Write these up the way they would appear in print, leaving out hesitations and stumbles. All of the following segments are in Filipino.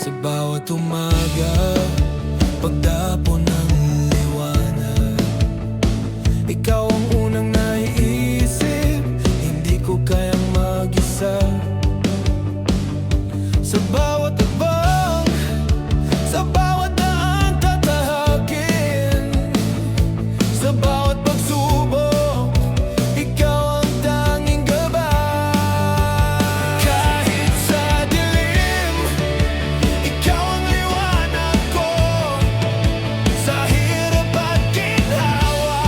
Sa bawat umaga, pagdapo ng liwanag, ikaw ang unang naiisip, hindi ko kayang mag-isa. Sa bawat abang, sa bawat daan tatahakin, sa bawat pagsubok, ikaw ang tanging gabay. Kahit sa dilim, ikaw ang liwanag ko. Sa hirap at ginhawa,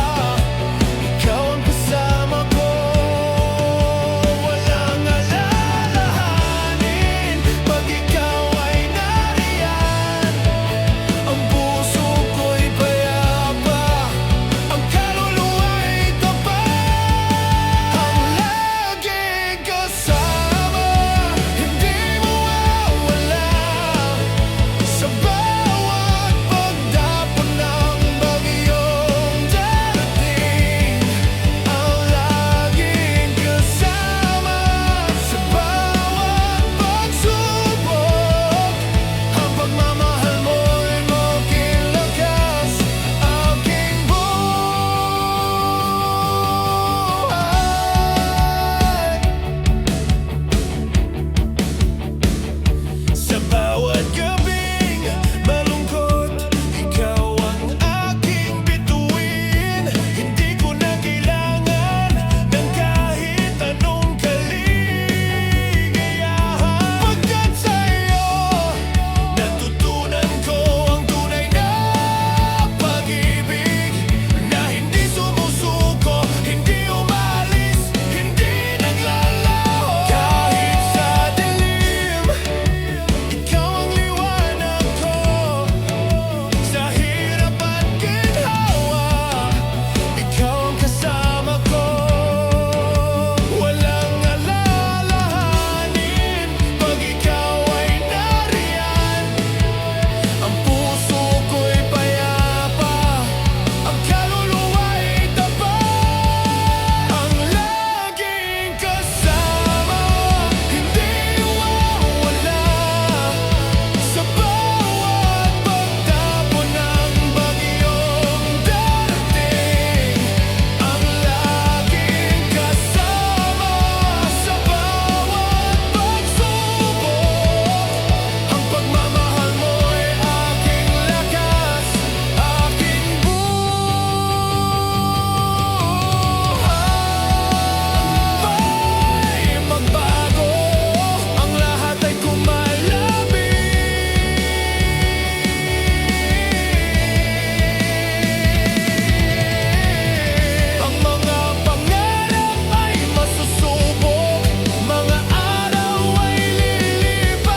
ikaw ang kasama ko. Walang alalahanin pag ikaw ay nariyan. Ang puso ko'y payapa, ang kaluluwa'y tapat. Ang laging kasama, hindi mawawala. Sa bawat pagdapo ng bagyong darating, ang laging kasama. Sa bawat pagsubok, ang pagmamahal mo'y aking lakas, aking buhay. Sa bawat gabing malungkot, ikaw ang aking bituin. Hindi ko na kailangan ng kahit anong kaligayahan. Pagkat sa'yo, natutunan ko ang tunay na pag-ibig, na hindi sumusuko, hindi umalis, hindi naglalaho. Kahit sa dilim, ikaw ang liwanag ko. Sa hirap at ginhawa, ikaw ang kasama ko. Walang alalahanin pag ikaw ay nariyan. Ang puso ko'y payapa, ang kaluluwa'y tapat. Ang laging kasama, hindi mawawala. Sa bawat pagdapo ng bagyong darating, ang laging kasama. Sa bawat pagsubok, ang pagmamahal mo'y aking lakas, aking buhay. Magbago, ang lahat ay kumalabing. Ang mga pangarap ay masusubok, mga araw ay lilipas.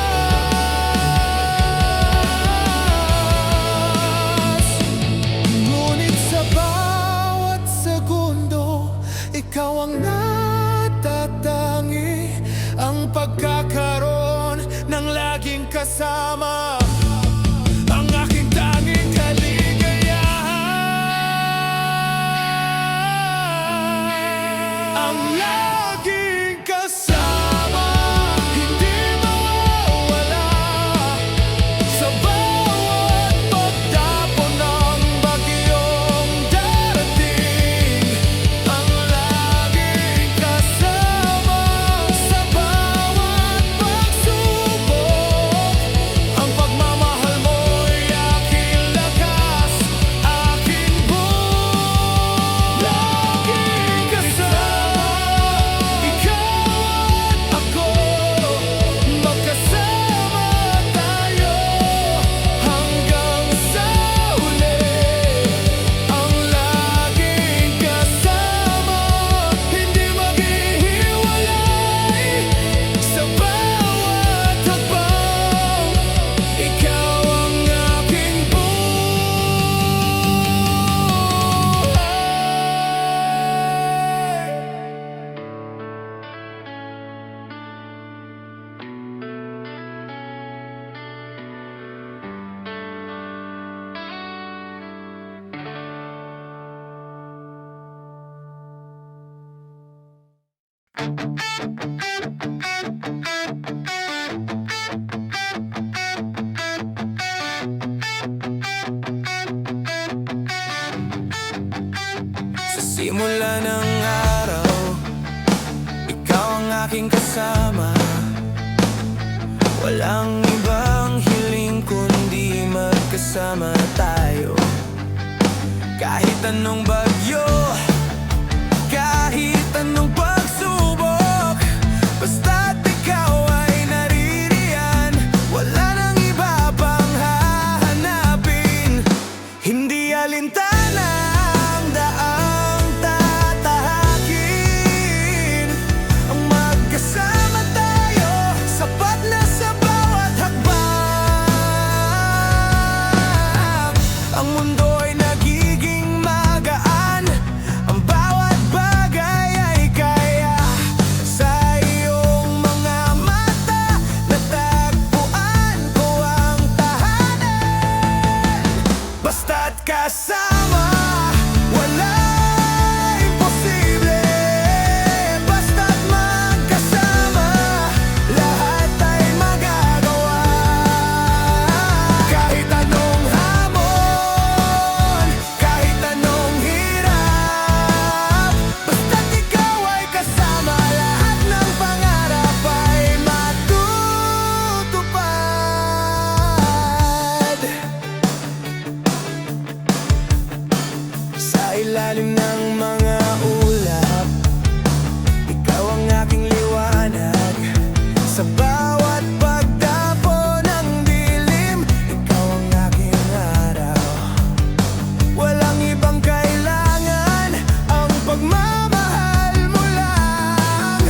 Ngunit sa bawat segundo, ikaw ang natatangi, ang pagkakaroon ng laging kasama, ang aking tanging kaligayahan. Ang laging kasama, hindi mawawala. Sa bawat pagdapo ng bagyong darating, ang laging kasama. Sa bawat pagsubok, ang Simula ng araw, ikaw ang aking kasama. Walang ibang hiling kundi magkasama tayo. Kahit anong bagyo, kahit anong pagsubok, basta't ikaw ay naririyan. Wala nang iba pang hahanapin. Hindi alintana ang daang tatahakin. Ang magkasama tayo, sapat na sa bawat hakbang. Ang mundo ay nagiging magaan, ang bawat bagay ay kaya. Sa iyong mga mata, natagpuan ko ang tahanan. Basta't kasama, wala imposible. Basta't magkasama, lahat ay magagawa. Kahit anong hamon, kahit anong hirap, basta't ikaw ay kasama, lahat ng pangarap ay matutupad. Sa ilalim ng mga ulap, ikaw ang aking liwanag. Sa bawat pagdapo ng dilim, ikaw ang aking araw. Walang ibang kailangan, ang pagmamahal mo lang.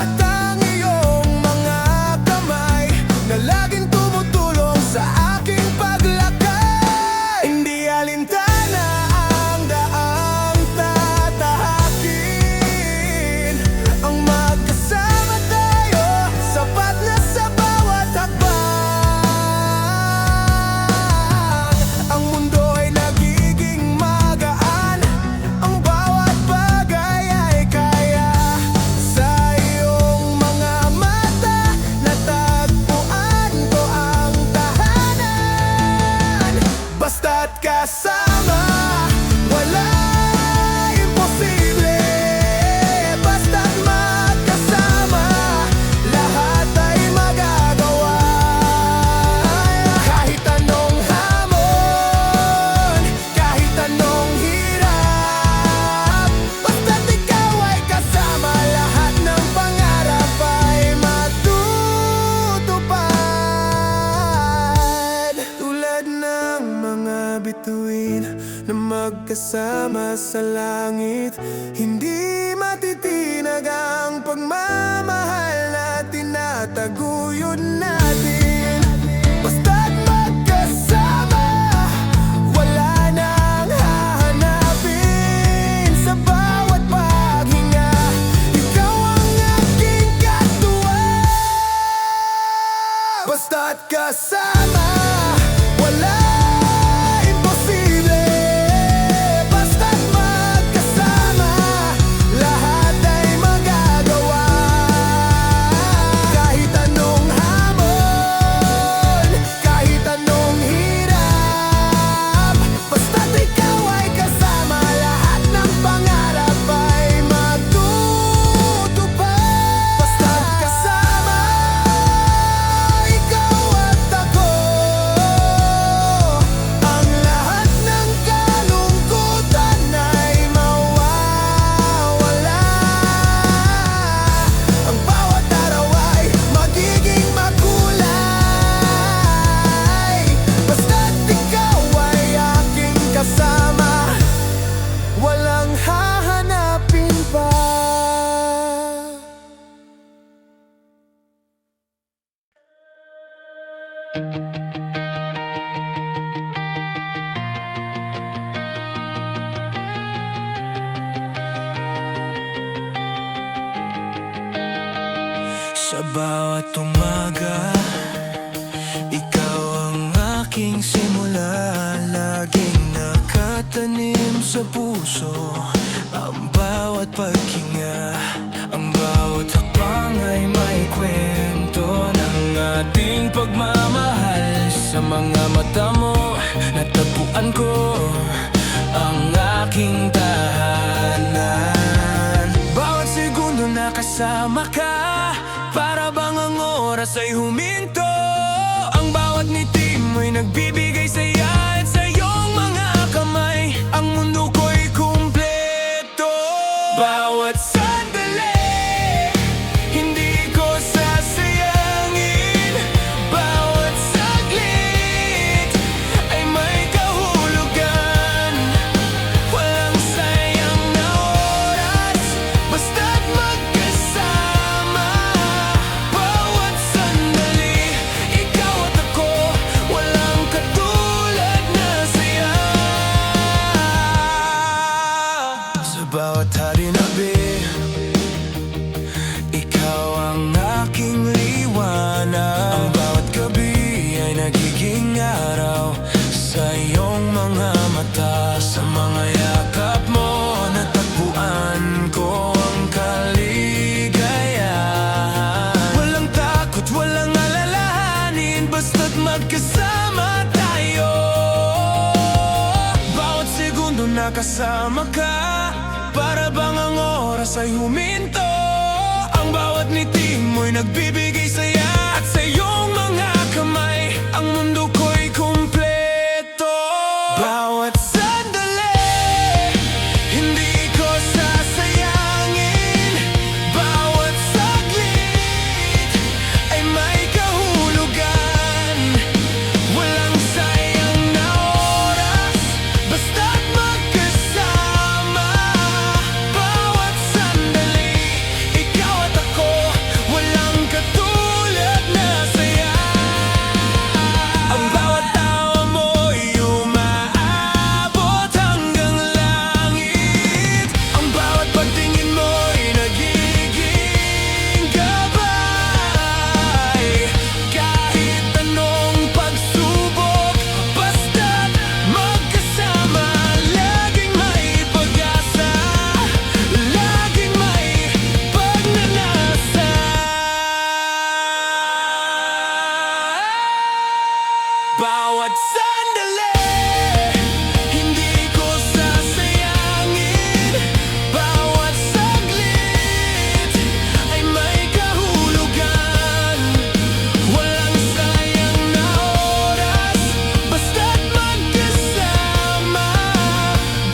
At ang iyong mga kamay na laging tumutulong sa aking paglakay. Hindi alintana ang daang tatahakin. Ang magkasama tayo, sapat na sa bawat hakbang. Ang mundo ay nagiging magaan, ang bawat bagay ay kaya. Sa iyong mga mata, natagpuan ko ang tahanan. Basta't kasama, wala imposible. Basta't magkasama, lahat ay magagawa. Kahit anong hamon, kahit anong hirap, basta't ikaw ay kasama, lahat ng pangarap ay matutupad. Tulad ng mga bituin na magkasama sa langit, hindi matitinag ang pagmamahal na tinataguyod natin. Basta't magkasama, wala nang hahanapin. Sa bawat paghinga, ikaw ang aking katuwang. Basta't kasama, wala imposible. Basta't magkasama, lahat ay magagawa. Kahit anong hamon, kahit anong hirap, basta't ikaw ay kasama, lahat ng pangarap ay matutupad. Basta't kasama, ikaw at ako, ang lahat ng kalungkutan ay mawawala. Ang bawat araw ay magiging makulay. Basta't ikaw ay aking kasama, walang hahanapin pa. Sa bawat umaga, ikaw ang aking simula. Laging nakatanim sa puso ang bawat paghinga. Ang bawat hakbang ay may kwento ng ating pagmamahal. Sa mga mata mo, natagpuan ko ang aking tahanan. kasama ka. Para bang ang oras ay huminto. Ang bawat ngiti mo'y nagbibigay saya. At sa iyong mga kamay ang mundo ko'y kumpleto. Bawat sandali hindi ko sasayangin. Bawat saglit ay may kahulugan. Walang sayang na oras basta't magkasama. Bawat sandali, ikaw at ako, walang katulad na saya. Sa bawat hari na ikaw ang aking liwanag. Ang bawat gabi ay nagiging araw sa iyong mga mata. Sa mga yakap mo natagpuan ko ang kaligayahan. Walang takot, walang alalahanin basta't magkasama tayo. Bawat segundo nakasama ka. Para bang ang oras ay huminto. Ang bawat ngiti mo'y nagbibigay saya. At sa iyong mga kamay ang mundo ko'y kumpleto. Bawat sandali hindi ko sasayangin. Bawat saglit ay may kahulugan. Walang sayang na oras basta't magkasama. Bawat sandali, ikaw at ako, walang katulad na saya. Ang bawat tawa mo'y umaabot hanggang langit. Ang bawat pagtingin mo'y nagiging gabay. Kahit anong pagsubok, basta't magkasama, laging may pag-asa, laging may pagnanasa. Bawat sandali hindi ko sasayangin. Bawat saglit ay may kahulugan. Walang sayang na oras basta't magkasama.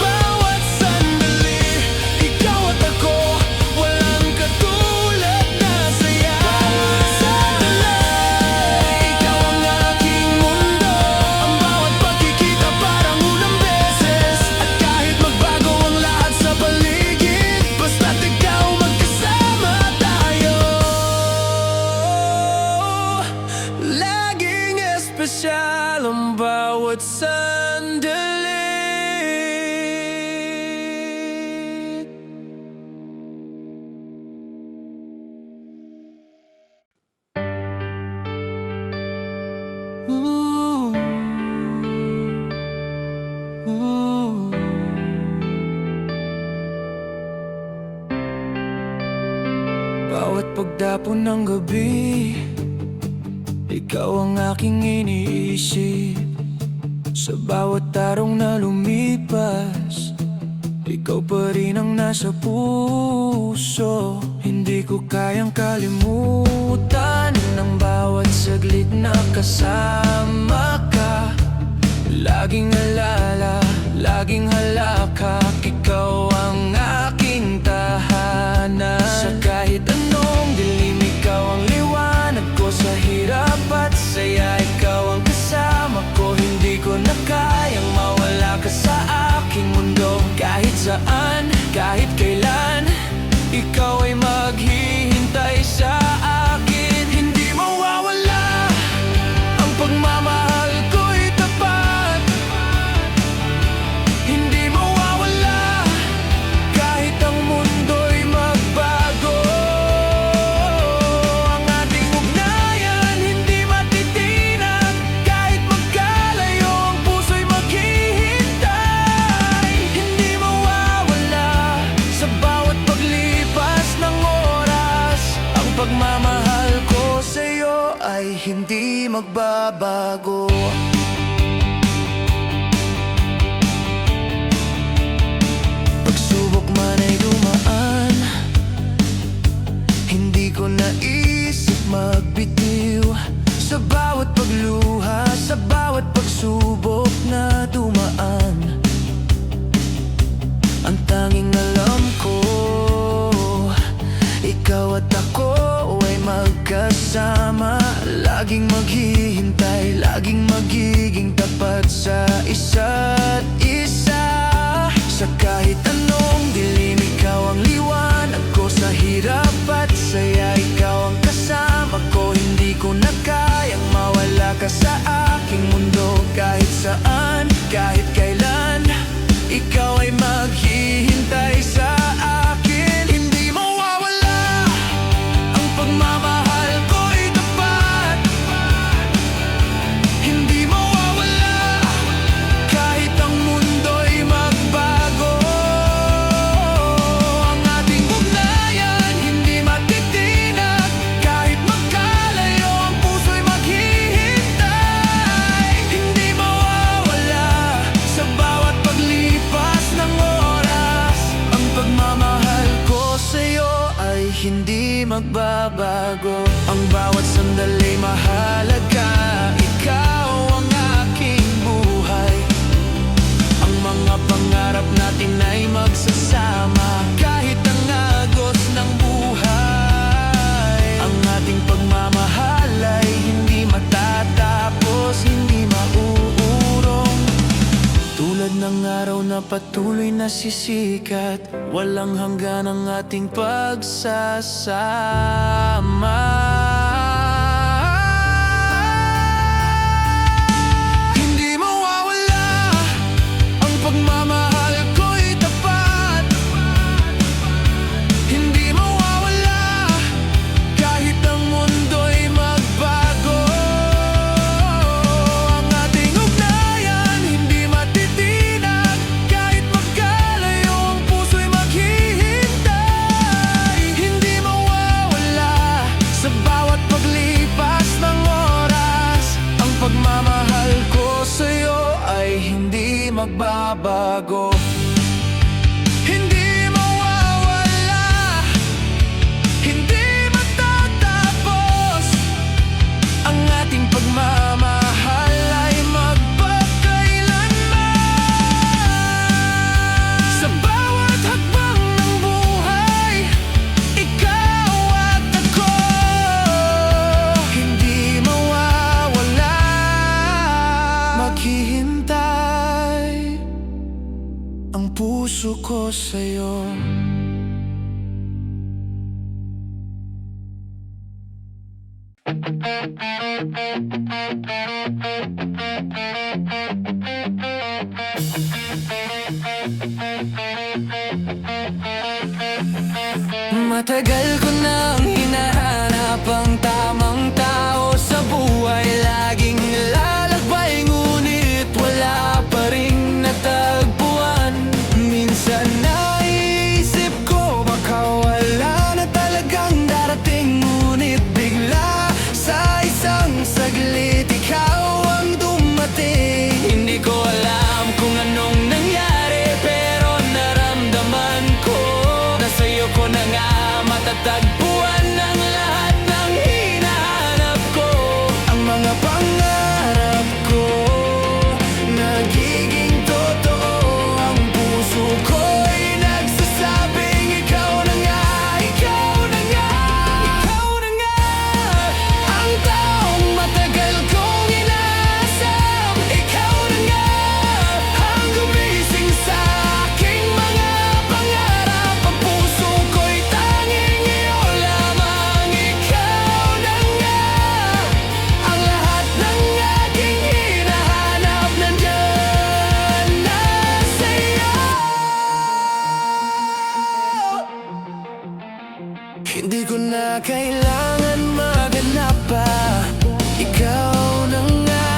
Bawat sandali, ikaw at ako, walang katulad na saya. Bawat sandali, ikaw ang aking mundo. Ang bawat pagkikita parang unang beses. At kahit magbago ang lahat sa paligid, basta't ikaw magkasama tayo. Laging espesyal ang bawat sandali. Ooh, ooh. Bawat pagdapon ng gabi, ikaw ang aking iniisip. Sa bawat araw na lumipas, ikaw pa rin ang nasa puso. Hindi ko kayang kalimutan ang bawat saglit na kasama ka. Laging alala, laging halakak, ikaw ang aking tahanan. Sa kahit anong dilim, ikaw ang liwanag ko. Sa hirap at saya, ikaw ang kasama ko. Hindi ko na kayang mawala ka sa aking mundo. Kahit saan, kahit kailan, ikaw ay maghihintay sa akin. Hindi mawawala ang pagmamahal ko'y tapat. Hindi mawawala kahit ang mundo'y magbago. Ang ating ugnayan hindi matitinag. Kahit magkalayo ang puso'y maghihintay. Hindi mawawala sa bawat paglipas ng oras. Ang pagmamahal ko sa'yo ay hindi magbabago. Pagsubok man ay dumaan, hindi Hindi ko naisip magbitiw sa bawat pagluha, sa bawat pagsubok na dumaan. Ang tanging alam ko, ikaw at ako ay magkasama. Laging maghihintay, laging magiging tapat sa isa't isa. Sa kahit anong dilim, ikaw ang liwanag ko. Sa hirap at saya, ikaw ang kasama ko. Hindi ko na kayang mawala ka sa aking mundo. Kahit saan, kahit kailan, ikaw ay maghihintay sa akin. Hindi mawawala ang pagmamahal ko'y tapat. Hindi mawawala kahit ang mundo'y magbago. Ang ating ugnayan hindi matitinag. Kahit magkalayo ang puso'y maghihintay. Hindi mawawala sa bawat paglipas ng oras. Ang pagmamahal ko sa'yo ay hindi magbabago. Ang bawat sandali mahalaga, ikaw ang aking buhay. Ang mga pangarap natin ay magsasama kahit ang agos ng buhay. Ang ating pagmamahal ay hindi matatapos, hindi mauurong. Tulad ng araw na patuloy na sisikat, walang hanggan ang ating pagsasama. Hindi mawawala ang pagmamahal ko'y tapat. Hindi mawawala kahit ang mundo'y magbago. Ang ating ugnayan hindi matitinag. Kahit magkalayo ang puso'y maghihintay. Hindi mawawala sa bawat paglipas ng oras. Ang pagmamahal ko sa'yo ay hindi magbabago. Hindi mawawala, hindi matatapos. Ang ating pagmamahal ay magpakailanman. Sa bawat hakbang ng buhay, ikaw at ako. Hindi mawawala, maghihintay ang puso ko sa'yo. Matagal ko nang hinahanap ang tamang tao sa buhay. Laging nilalakbay ngunit wala pa ring natagpuan. Minsan naisip ko baka wala na talagang darating. Ngunit bigla sa isang saglit ikaw ang dumating. Hindi ko alam kung anong nangyari, pero naramdaman ko na sa'yo ko na nga matatagpuan ang lahat ng hinahanap ko. Ang mga pangarap ko nagiging totoo. Ang puso ko'y nagsasabing ikaw na nga, ikaw na nga, ikaw na nga. Ang taong matagal kong inaasam, ikaw na nga. Ang gumising sa aking mga pangarap. Ang puso ko'y tanging iyo lamang, ikaw na nga. Ang lahat ng aking hinahanap nandyan na sa'yo. Hindi ko na kailangan maghanap pa, ikaw na nga.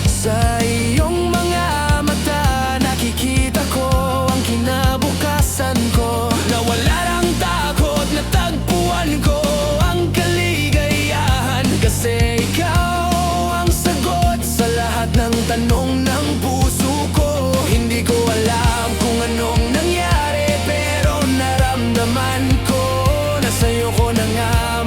Sa iyong mga mata nakikita ko ang kinabukasan ko. Nawala ng takot, natagpuan ko ang kaligayahan. Kasi ikaw ang sagot sa lahat ng tanong ng puso ko. Hindi ko alam kung anong nangyari, pero naramdaman ko na sa'yo ko na nga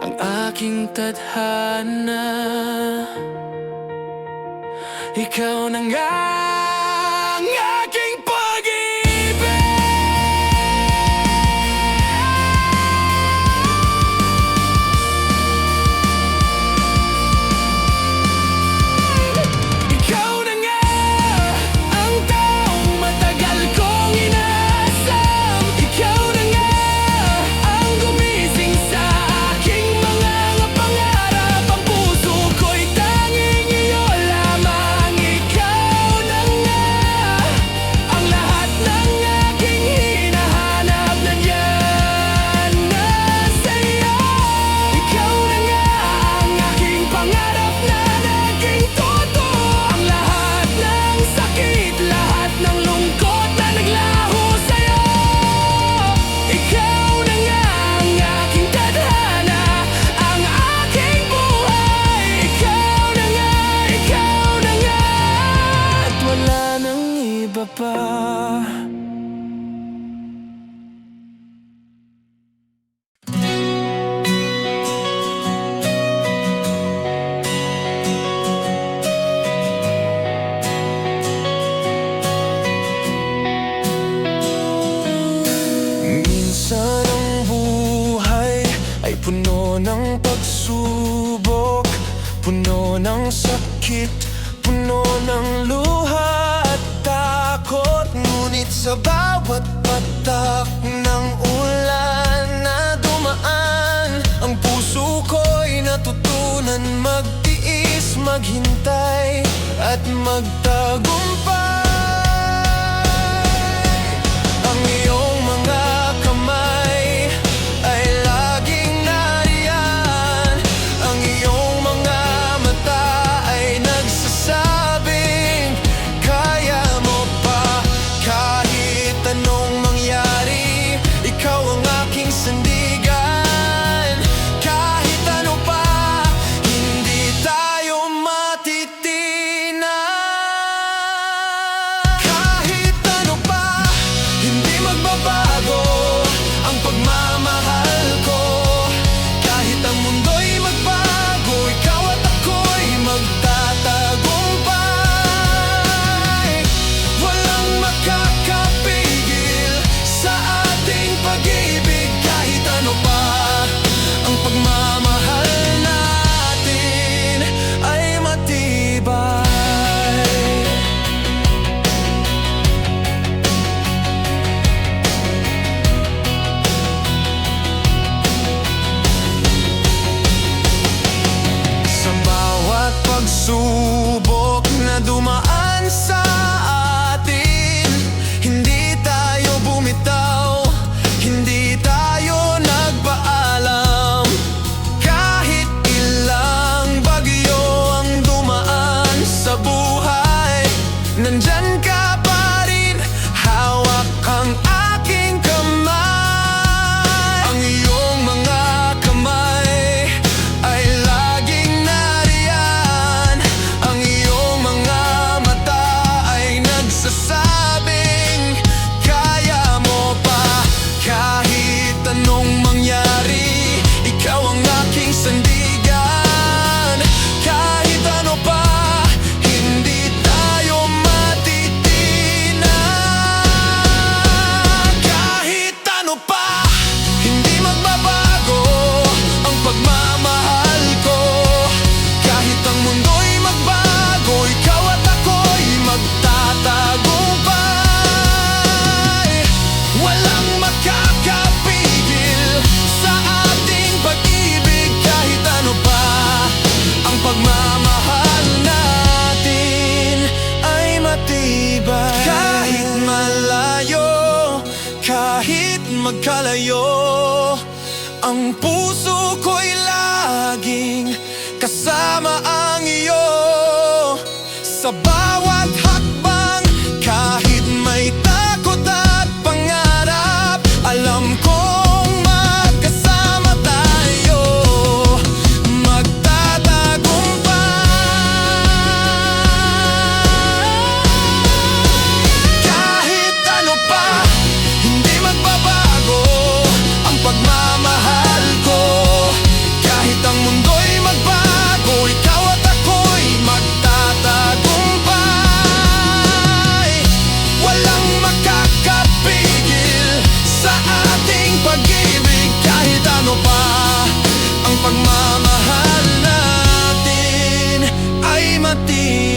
ang aking tadhana. Ikaw na nga ang aking pag-ibig. Ikaw na nga ang taong matagal kong inaasam. Ikaw na nga ang gumising sa aking mga pangarap. Ang puso ko'y tanging iyo lamang. Ikaw na nga ang lahat ng aking hinahanap. Nandiyan na sa'yo. Ikaw na nga ang aking pangarap na naging totoo. Ang lahat ng sakit, lahat ng lungkot na naglaho sa'yo. Ikaw na nga ang aking tadhana, ang aking buhay. Ikaw na nga at wala nang iba pa. Minsan ang buhay ay puno ng pagsubok, puno ng sakit, puno ng luha at takot. Ngunit sa bawat patak ng ulan na dumaan, ang puso ko'y natutunan magtiis, maghintay at magtagumpay. Ang iyong mga kamay ay laging nariyan. Ang iyong mga mata ay nagsasabing kaya mo pa. Kahit anong mangyari, ikaw ang aking sandigan. Kahit ano pa, hindi tayo matitinan. Kahit ano pa, hindi magbabago ang pagmamahal ko. Kahit ang mundo'y magbago, ikaw at ako'y magtatagumpay. Walang makakapigil sa ating pag-ibig. Kahit ano pa, ang pagmamahal natin ay matibay. Sa bawat pagsubok na dumaan sa atin, hindi tayo bumitaw, hindi tayo nagpaalam. Kahit ilang bagyo ang dumaan sa buhay, nandyan ka pa rin, hawak ang aking kamay. Ang iyong mga kamay ay laging nariyan. Ang iyong mga mata ay nagsasabing kaya mo pa. Kahit anong mangyari, ikaw ang aking sandigan. Kahit ano pa, hindi tayo matitinan. Kahit ano pa, hindi magbabago ang pagmamahal ko. Kahit ang mundo'y magbago, ikaw at ako'y magtatagumpay. Walang makakapigil sa ating pag-ibig. Kahit ano pa, ang pagmamahal natin ay matibay. Kahit malayo, kahit magkalayo, ang puso ko'y laging kasama ang iyo. Sa bawat hakbang, kahit may takot at pangarap, alam kong magkasama tayo, magtatagumpay. Kahit ano pa, hindi magbabago ang pagmamahal ko.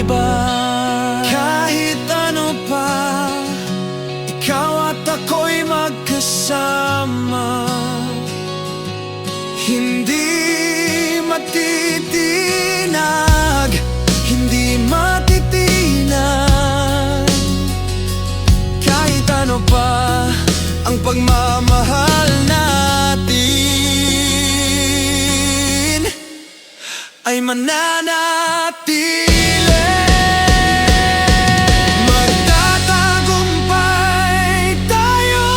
iba. Kahit ano pa, ikaw at ako'y magkasama. Hindi matitinag, hindi matitinag. Kahit ano pa ang pagmamahal natin ay mananatili. Magtatagumpay tayo.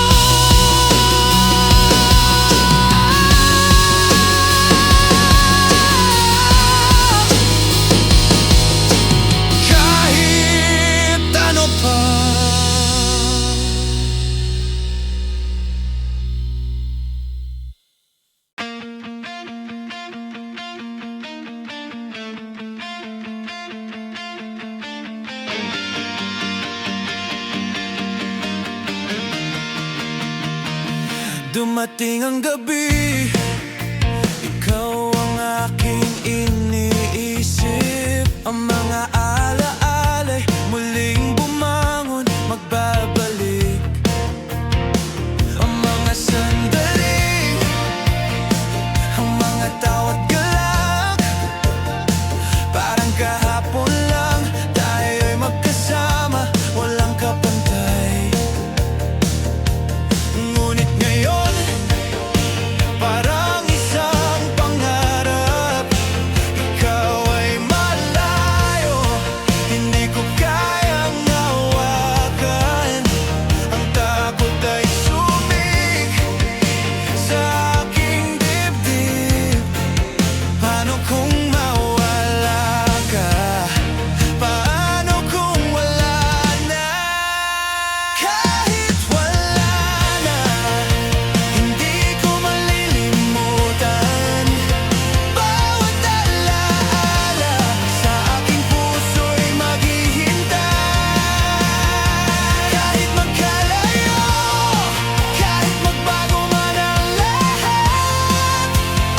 Kahit ano pa. Dumating ang gabi, ikaw ang aking iniisip. Ang mga alaala'y muling bumangon, magbabalik. Ang mga sandali, ang mga tawa't galak, parang kahapon lang tayo'y magkasama, walang kapantay. Ngunit ngayon, parang isang pangarap, ikaw ay malayo, hindi ko kayang hawakan. Ang takot ay sumig sa aking dibdib. Paano kung mawala ka? Paano kung wala na? Kahit wala na, hindi ko malilimutan. Bawat alaala sa aking puso'y maghihintay. Kahit magkalayo, kahit magbago man ang lahat,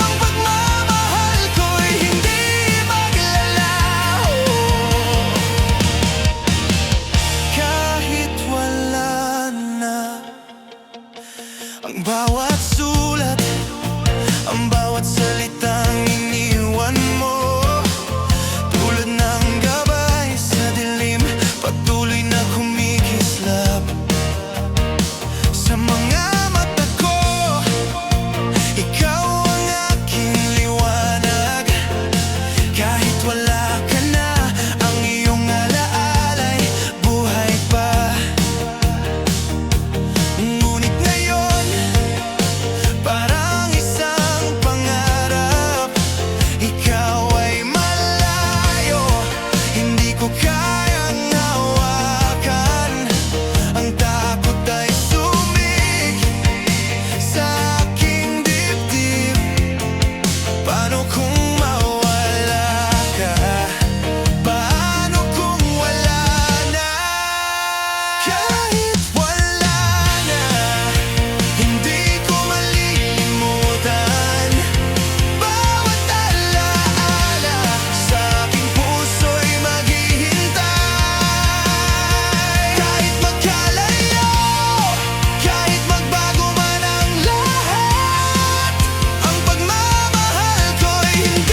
ang pagmamahal ko'y hindi maglalaho. Kahit wala na ang bawat sulat, ang bawat salitang iniwan mo, tulad ng gabay sa dilim, patuloy na kumikislap sa mga mata ko. Ikaw ang aking liwanag. Kahit wala ka na, ang iyong alaala'y buhay pa. Ngunit ngayon, parang isang pangarap, ikaw ay malayo, hindi ko kayang hawakan. Ang takot ay sumig sa aking dibdib. Paano kung mawala ka? Paano kung wala na? Kahit wala na, hindi ko malilimutan. Bawat alaala sa aking puso'y maghihintay. Kahit magkalayo, kahit magbago man ang lahat, ang pagmamahal ko'y hindi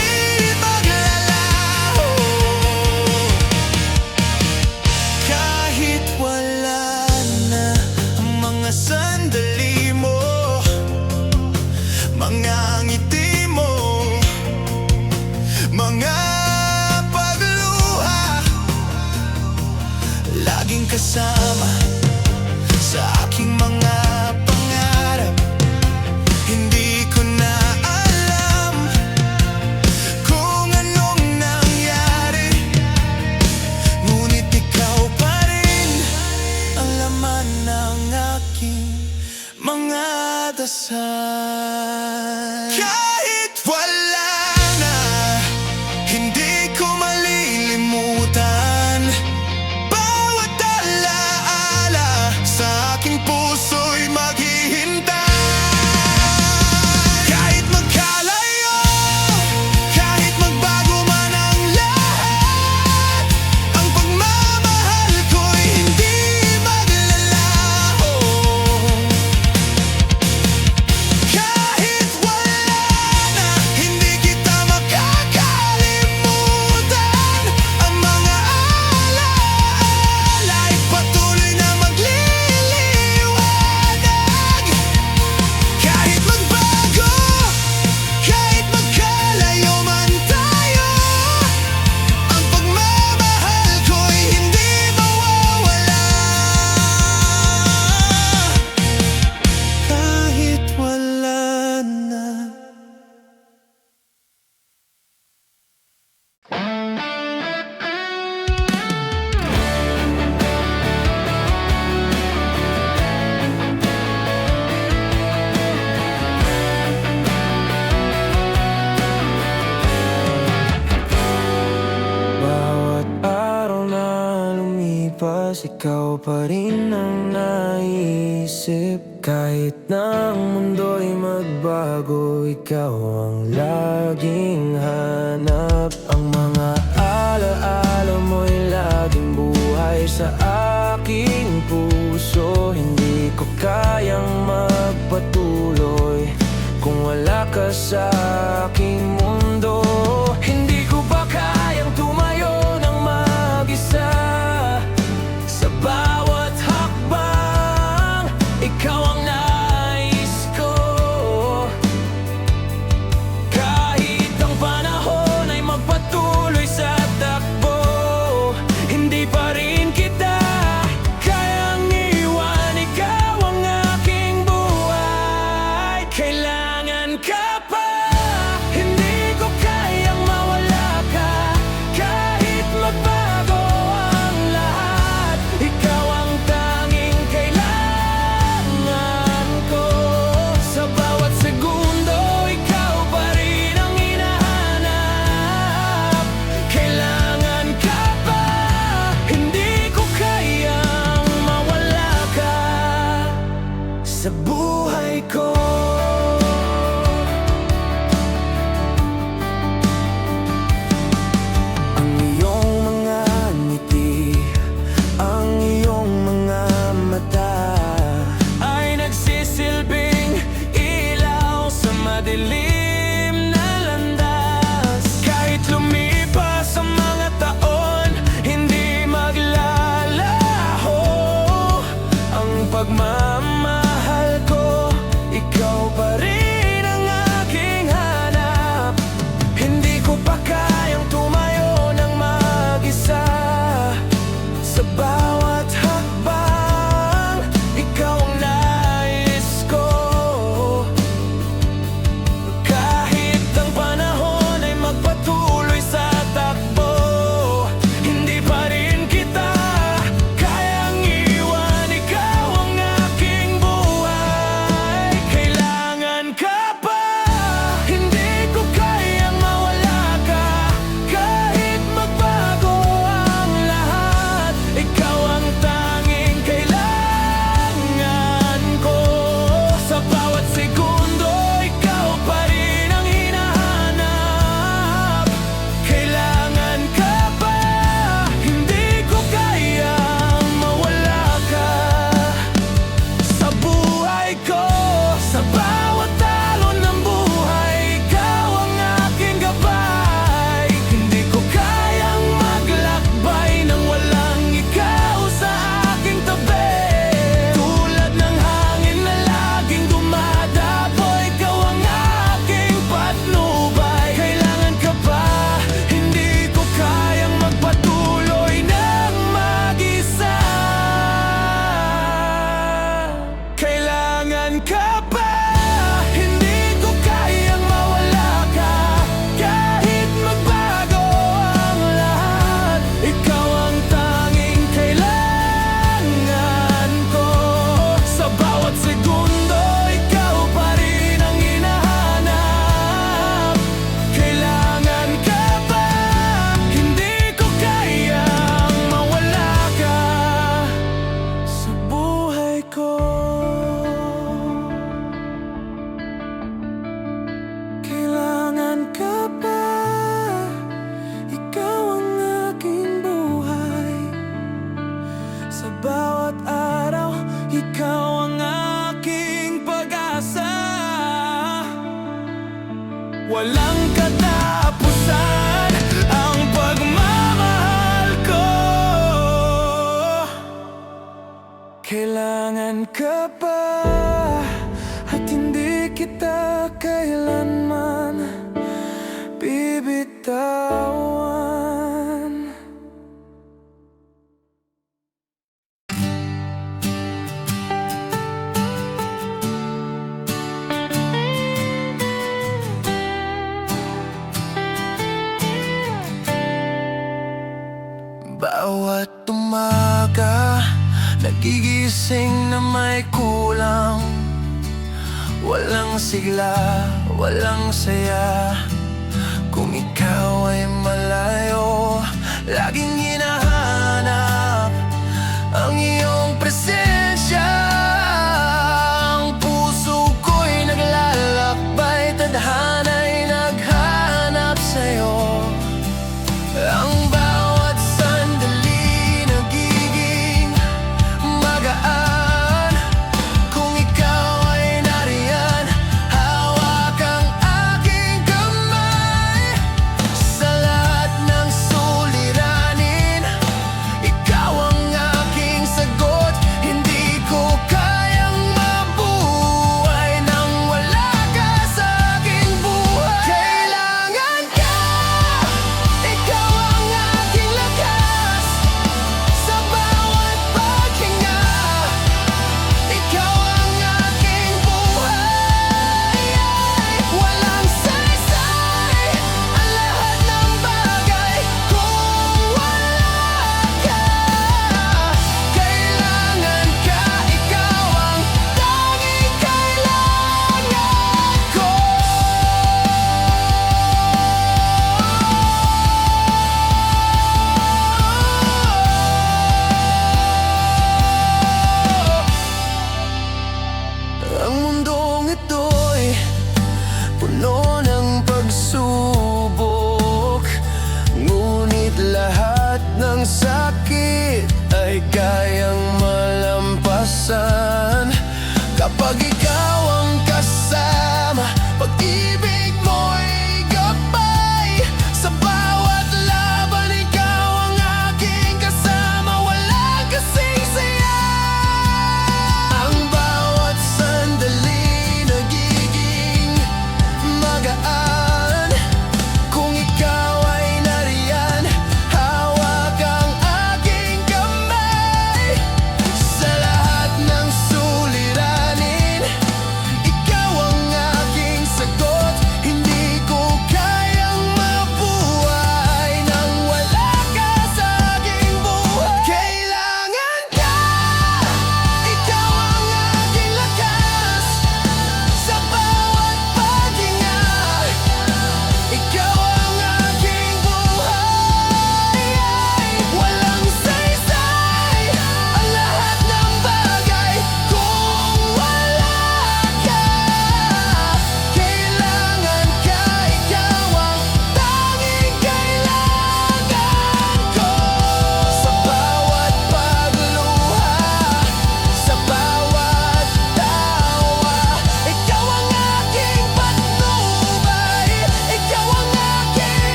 oras, ikaw pa rin ang naisip. Kahit na ang mundo'y magbago, ikaw ang laging hanap. Ang mga alaala mo'y laging buhay sa aking puso. Hindi ko kayang magpatuloy kung wala ka sa aking mundo. Hindi ko pa kayang tumayo ng mag-isa. Sa bawat hakbang, ikaw ang nais ko. Kahit ang panahon ay magpatuloy sa takbo, hindi pa rin kita kayang iwan. Ikaw ang aking buhay. Kailangan ka pa, hindi ko kayang mawala ka. Kahit magbago ang lahat, ikaw ang tanging kailangan ko. Sa bawat segundo, ikaw pa rin ang hinahanap. Kailangan ka pa, hindi ko kayang mawala ka sa buhay ko. Ang iyong mga ngiti, ang iyong mga mata ay nagsisilbing ilaw sa madilim na landas. Kahit lumipas ang mga taon, hindi maglalaho ang pagmamahal ko. Ikaw pa rin ang aking hanap. Hindi ko pa kayang tumayo ng mag-isa. Sa bawat hakbang, ikaw ang nais ko. Kahit ang panahon ay magpatuloy sa takbo, hindi pa rin kita kayang iwan. Ikaw ang aking buhay. Kailangan ka pa, hindi ko kayang mawala ka. Kahit magbago ang lahat, ikaw ang tanging kailangan ko. Sa bawat segundo, ikaw pa rin ang hinahanap. Kailangan ka pa, hindi ko kayang mawala ka sa buhay ko. Sa bawat alon ng buhay, ikaw ang aking gabay. Hindi ko kayang maglakbay nang walang ikaw sa aking tabi. Tulad ng hangin na laging dumadapo, ikaw ang aking patnubay. Kailangan ka pa, hindi ko kayang magpatuloy ng mag-isa. Kailangan ka pa, hindi ko kayang mawala ka. Kahit magbago ang lahat, ikaw ang tanging kailangan ko. Sa bawat segundo, ikaw pa rin ang hinahanap. Kailangan ka pa, hindi ko kayang mawala ka sa buhay ko. Kailangan ka pa, ikaw ang aking buhay. Sa bawat araw, ikaw ang aking pag-asa. Walang katapusan ang pagmamahal ko. Kailangan ka pa, at hindi kita kailanman bibitawan. Bawat umaga, nagigising na may kulang. Walang sigla, walang saya. Kung ikaw ay malayo, laging hinahanap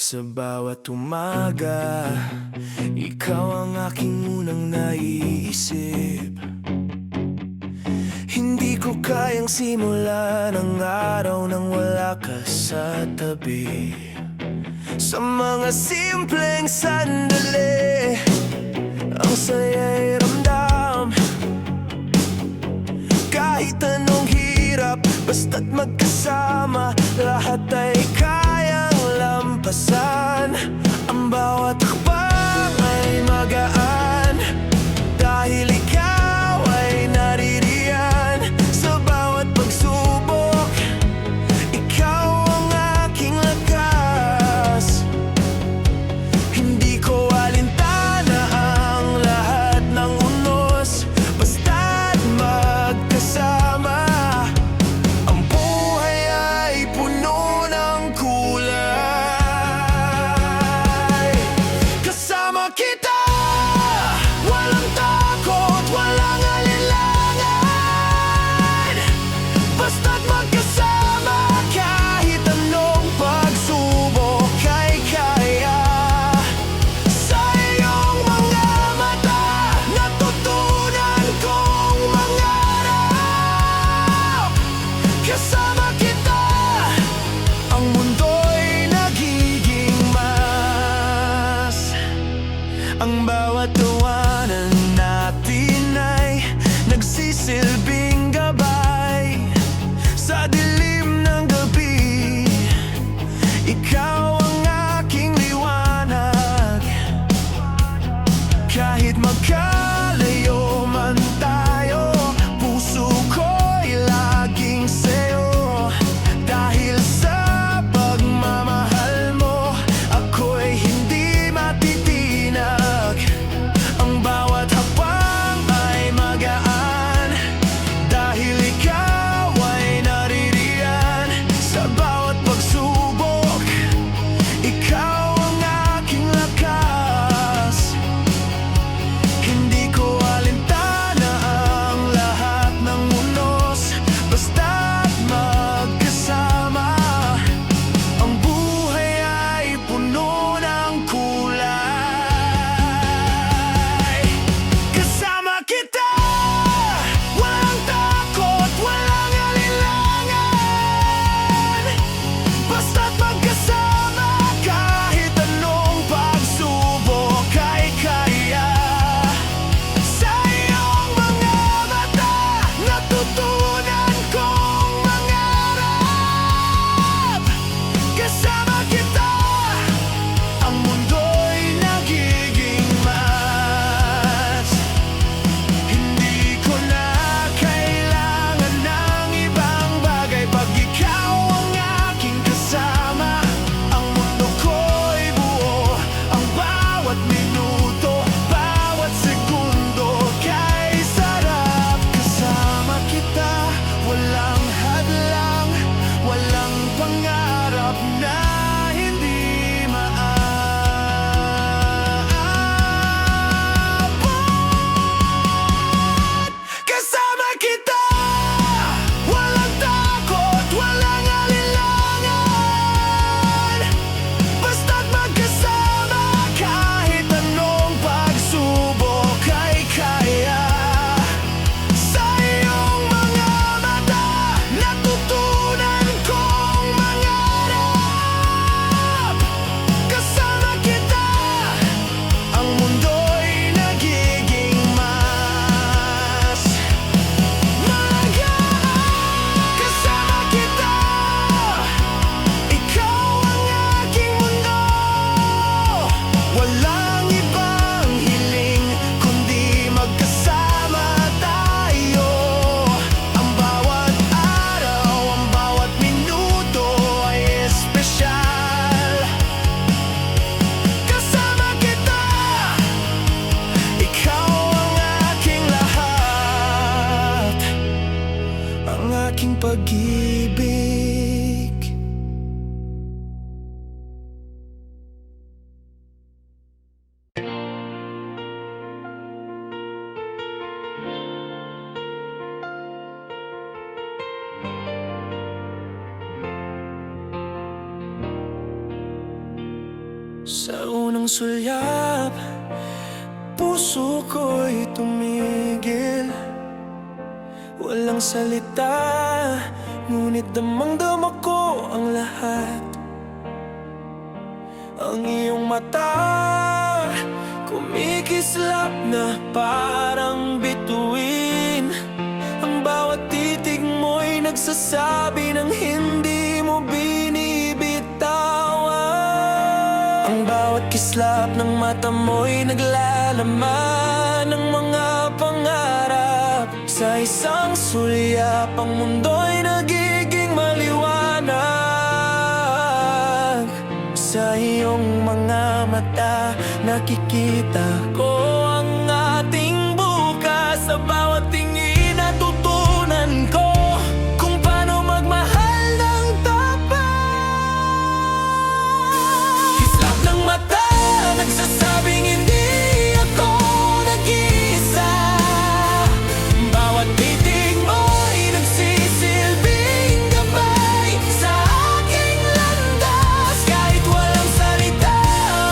Sa bawat umaga, ikaw ang aking unang naiisip. Hindi ko kayang simulan ang araw nang wala ka sa tabi. Sa mga simpleng sandali, ang saya'y ramdam. Kahit anong hirap, basta't magkasama, lahat ay kayang lampasan. Ang bawat hakbang ay magaan, dahil ikaw ay naririyan. Sa bawat pagsubok, ikaw ang aking lakas. Hindi ko alintana ang lahat ng unos, basta't magkasama. Ang buhay ay puno ng kulay. Kasama kita, walang takot, walang alinlangan. Basta't magkasama, kahit anong pagsubok ay kaya. Sa iyong mga mata, natutunan kong mangarap. Kasama kita, ang mundo'y nagiging mas. Ang bawat tawanan natin ay nagsisilbing gabay. Sa dilim ng gabi, ikaw ang aking liwanag. Kahit magkalayo man tayo, puso ko'y laging sa'yo. Dahil sa pagmamahal mo, ako'y hindi matitinag. Ang bawat hakbang ay magaan, dahil ikaw ay naririyan. Sa bawat pagsubok, ikaw ang aking lakas. Hindi ko alintana ang lahat ng unos, basta't magkasama. Ang buhay ay puno ng kulay. Kasama kita, walang takot, walang alinlangan. Basta't magkasama, kahit anong pagsubok ay kaya. Sa iyong mga mata, natutunan kong mangarap. Kasama kita, ang mundo'y nagiging mas. Hindi ko na kailangan ng ibang bagay pag ikaw ang aking kasama. Ang mundo ko'y buo, ang bawat minuto, bawat segundo kay sarap. Kasama kita, walang hadlang, walang pangarap na hindi maaabot. Kasama kita, walang takot, walang alinlangan. Basta't magkasama, kahit anong pagsubok ay kaya. Sa iyong mga mata, natutunan kong mangarap. Kasama kita, ang mundo'y nagiging mas magaan. Kasama kita, ikaw ang aking mundo. Walang ibang hiling, kundi magkasama tayo. Ang bawat araw, ang bawat minuto ay espesyal. Kasama kita, ikaw ang aking lahat, ang aking pag-ibig. unang sulyap, puso ko'y tumigil. Walang salita, ngunit damang-dama ko ang lahat. Ang iyong mata, kumikislap na parang bituin. Ang bawat titig mo'y nagsasabi ng hindi mo binibitawan. Ang bawat kislap ng mata mo'y naglalaman ng mga pangarap. Sa isang sulyap, ang mundo'y nagiging maliwanag. Sa iyong mga mata, nakikita ko ang ating bukas. Sa bawat tingin, natutunan ko kung paano magmahal ng tapat. Kislap ng mata, nagsasabing hindi ako nag-iisa. Bawat titig mo'y nagsisilbing gabay sa aking landas. Kahit walang salita,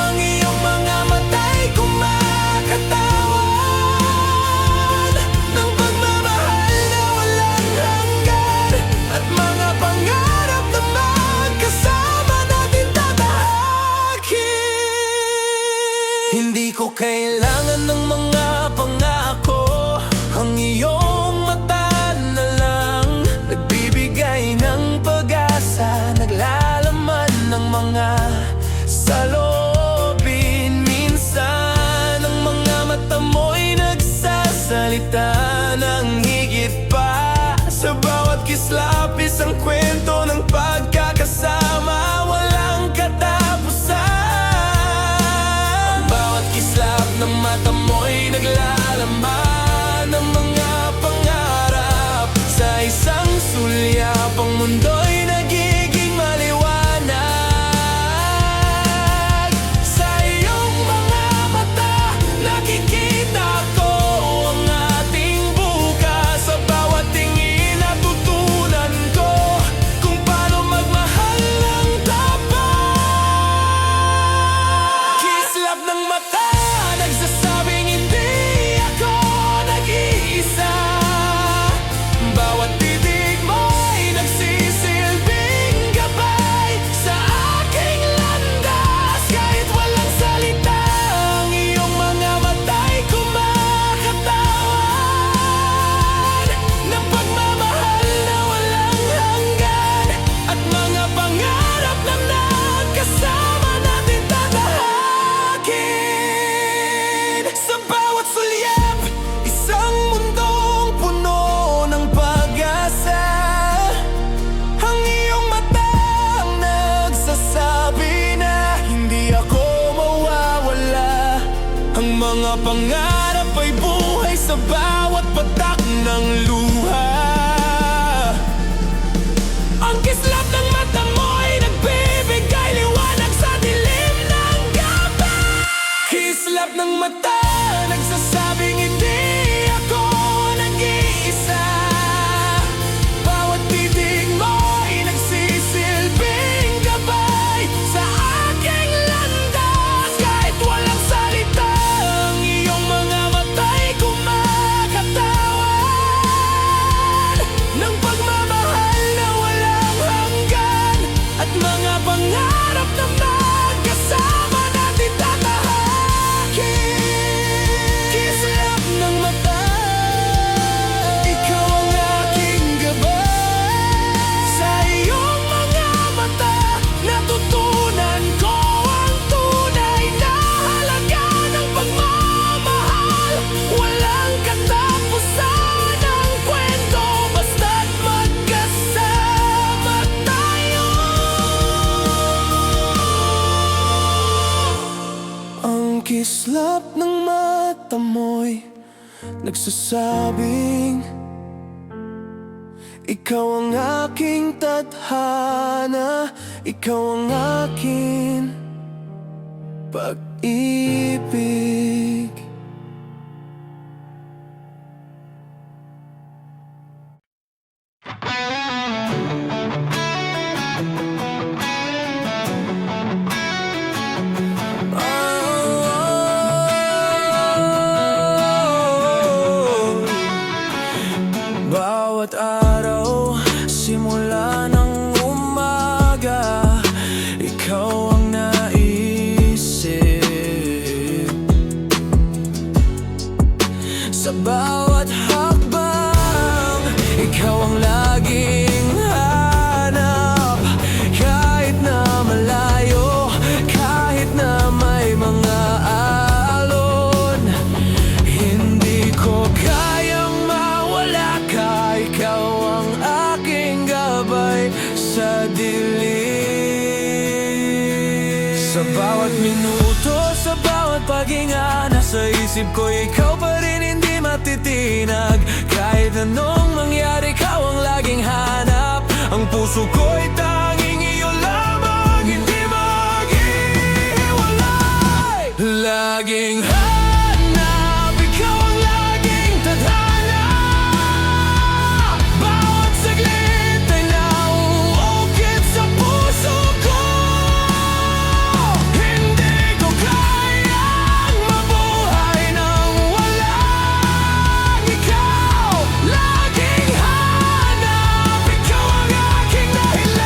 ang iyong mga mata'y kumakatawan ng pagmamahal na walang hanggan, at mga pangarap na magkasama natin tatahakin. Hindi ko kailangan ng mga pangako, ang iyong mata na lang nagbibigay ng pag-asa, naglalaman ng mga saloobin. Minsan ang mga mata mo'y nagsasalita ng higit pa. Sa bawat kislap, isang kwento ng pagkakasama, walang katapusan. Ang bawat kislap ng mata mo'y naglalaman ng mga pangarap. Sa isang sulyap, ang mundo'y nagiging maliwanag. Sa iyong mga mata, nakikita ko ang ating bukas. Sa bawat tingin, natutunan ko kung paano magmahal ng tapat. Kislap ng mata, nagsasabing hindi ako nag-iisa. Bawat titig mo'y nagsisilbing gabay sa aking landas. Kahit walang salita, ang iyong mga mata'y kumakatawan ng pagmamahal na walang hanggan, at mga pangarap na nagkasama natin tatahakin. Sa bawat sulyap, isang mundong puno ng pag-asa. Ang iyong mata ang nagsasabi na hindi ako mawawala. Ang mga pangarap ay buhay sa bawat patak ng luha. Ang kislap ng mata mo'y nagbibigay liwanag sa dilim ng gabi. Kislap ng mata, nagsasabing hindi ako nag-iisa. Bawat titig mo'y nagsisilbing gabay sa aking landas. Kahit walang salita, ang iyong mga mata'y kumakatawan ng pagmamahal na walang hanggan, at mga pangarap na magkasama natin tatahakin. Kislap ng mata, ikaw ang aking gabay. Sa iyong mga mata, natutunan ko ang tunay na halaga ng pagmamahal. Walang katapusan ang kwento, basta't magkasama tayo. Ang kislap ng mata mo'y nagsasabing ikaw ang aking tadhana, ikaw ang aking pag-ibig. sa bawat hakbang. Ikaw ang laging hanap, kahit na malayo, kahit na may mga alon. Hindi ko kayang mawala ka, ikaw ang aking gabay sa dilim. Sa bawat minuto, sa bawat paghinga, nasa isip ko ikaw pa rin, hindi matitinag. Kahit anong mangyari, ikaw ang laging hanap. Ang puso ko'y tanging iyo lamang, hindi maghihiwalay. Laging hanap, ikaw ang laging tadhana. Bawat saglit ay nauukit sa puso ko. Hindi ko kayang mabuhay nang walang ikaw. Laging hanap, ikaw ang aking dahilan.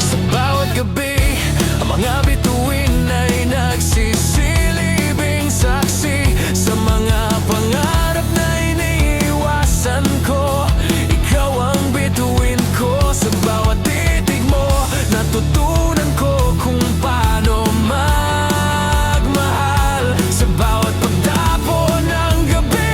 Sa bawat gabi, ang mga bituin ay nagsisilibing saksi sa mga pangarap na iniiwasan ko. Ikaw ang bituin ko, sa bawat titig mo natutunan ko kung paano magmahal. Sa bawat pagdapo ng gabi,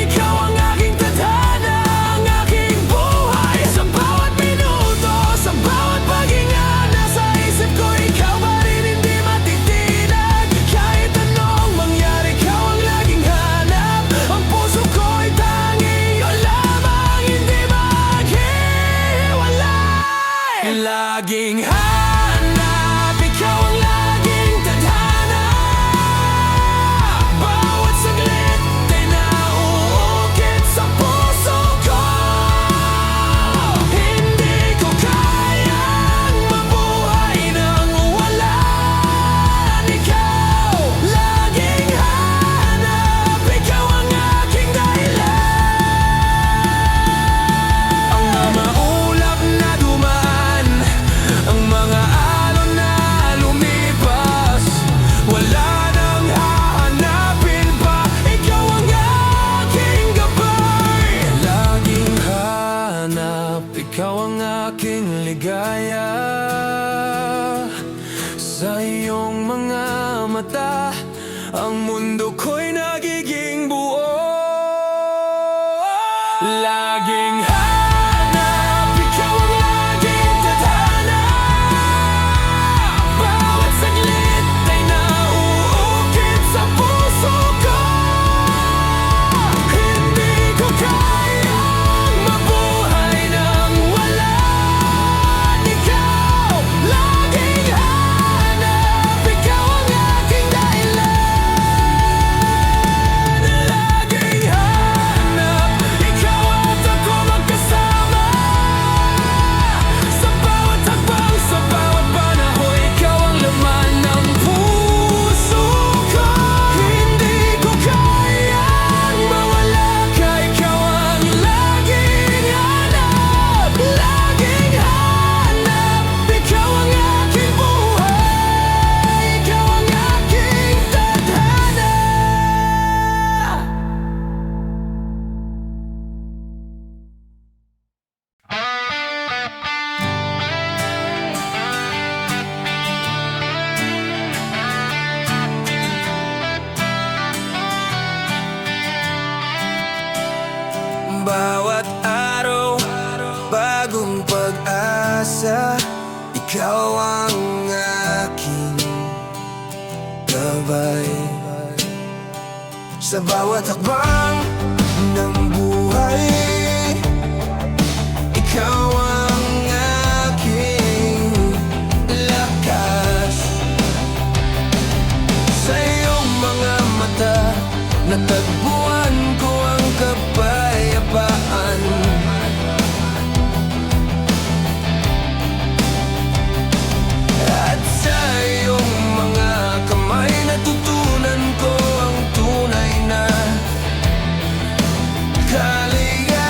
ikaw ang aking tadhana, ang aking buhay. Sa bawat minuto, sa bawat paghinga, nasa isip ko ikaw pa rin, hindi matitinag. Kahit anong mangyari, ikaw ang laging hanap. Ang puso ko'y tanging iyo lamang, hindi maghihiwalay. Laging hanap, ikaw ang laging tadhana. Bawat saglit ay nauukit sa puso ko. Hindi ko kayang mabuhay nang walang ikaw. Laging hanap, ikaw ang aking dahilan. Ang mga ulap na dumaan, ang mga alon na lumipas, wala nang hahanapin pa. Ikaw ang aking gabay. Laging hanap, ikaw ang aking ligaya. Sa iyong mga mata, ang mundo ko'y nagiging buo. Laging hanap, ikaw ang laging tadhana. Bawat saglit ay nauukit sa puso ko. Hindi ko kayang mabuhay nang walang ikaw. Laging hanap, ikaw ang aking dahilan. Laging hanap, ikaw at ako magkasama. Sa bawat hakbang, sa bawat panahon, ikaw ang laman ng puso ko. Hindi ko kayang mawala ka, ikaw ang laging hanap. Laging hanap, ikaw ang aking buhay. Ikaw ang aking tadhana. Bawat araw, bagong pag-asa. Ikaw ang aking gabay. Sa bawat hakbang ng buhay, ikaw ang aking lakas. Sa iyong mga mata, natagpuan ko ang kapayapaan. At sa iyong mga kamay, natutunan ko ang tunay na kaligayahan.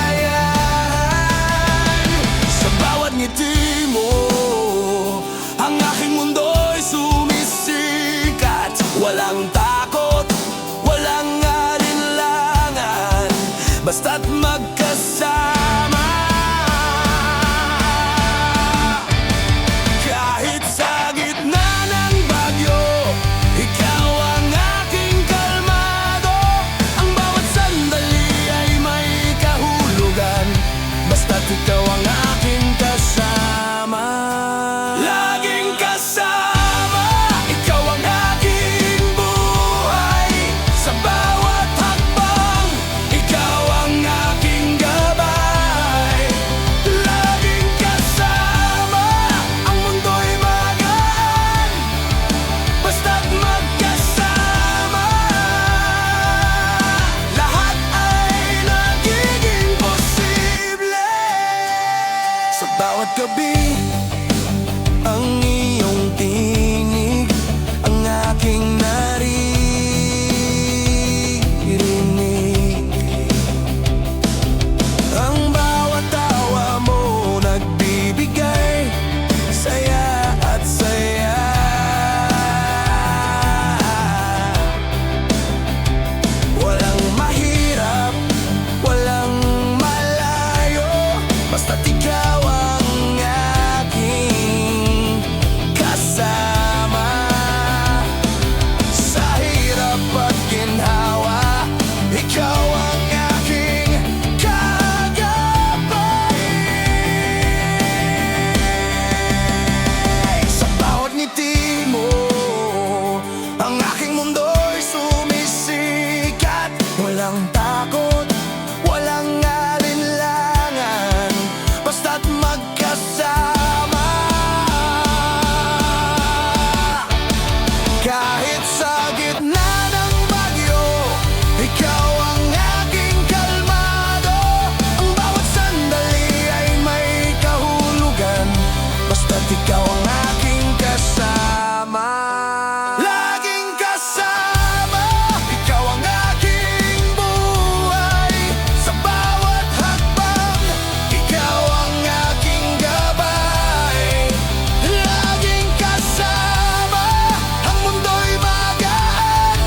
bawat gabi, ang iyong tinig ang aking naririnig. Ang bawat tawa mo nagbibigay saya at saya. Walang mahirap, walang malayo, basta't ikaw ang aking kasama. Sa hirap at ginhawa, ikaw ang aking kagabay. Sa bawat ngiti mo, ang aking mundo'y sumisikat. Walang takot, walang alinlangan, basta't magkasama. Kahit sa gitna ng bagyo, ikaw ang aking kalmado. Ang bawat sandali ay may kahulugan, basta't ikaw ang aking kasama. Laging kasama, ikaw ang aking buhay. Sa bawat hakbang, ikaw ang aking gabay. Laging kasama, ang mundo'y magaan,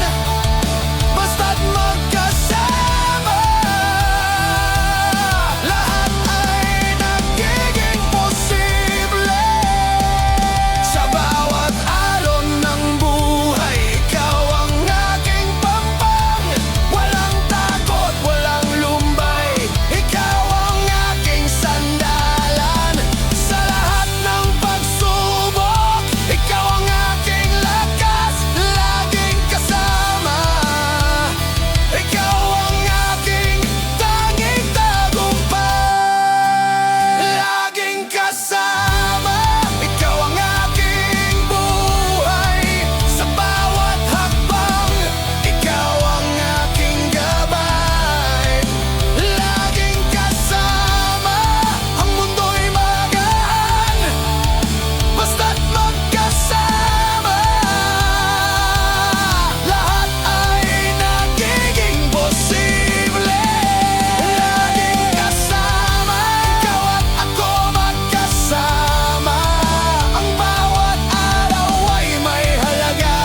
basta't magkasama. Lahat ay nagiging posible. Sa bawat alon ng buhay, ikaw ang aking pampang. Walang takot, walang lumbay, ikaw ang aking sandalan. Sa lahat ng pagsubok, ikaw ang aking lakas. Laging kasama, ikaw ang aking tanging tagumpay. Laging kasama, ikaw ang aking buhay. Sa bawat hakbang, ikaw ang aking gabay. Laging kasama, ang mundo'y magaan, basta't magkasama. Lahat ay nagiging posible. Laging kasama, ikaw at ako magkasama. Ang bawat araw ay may halaga,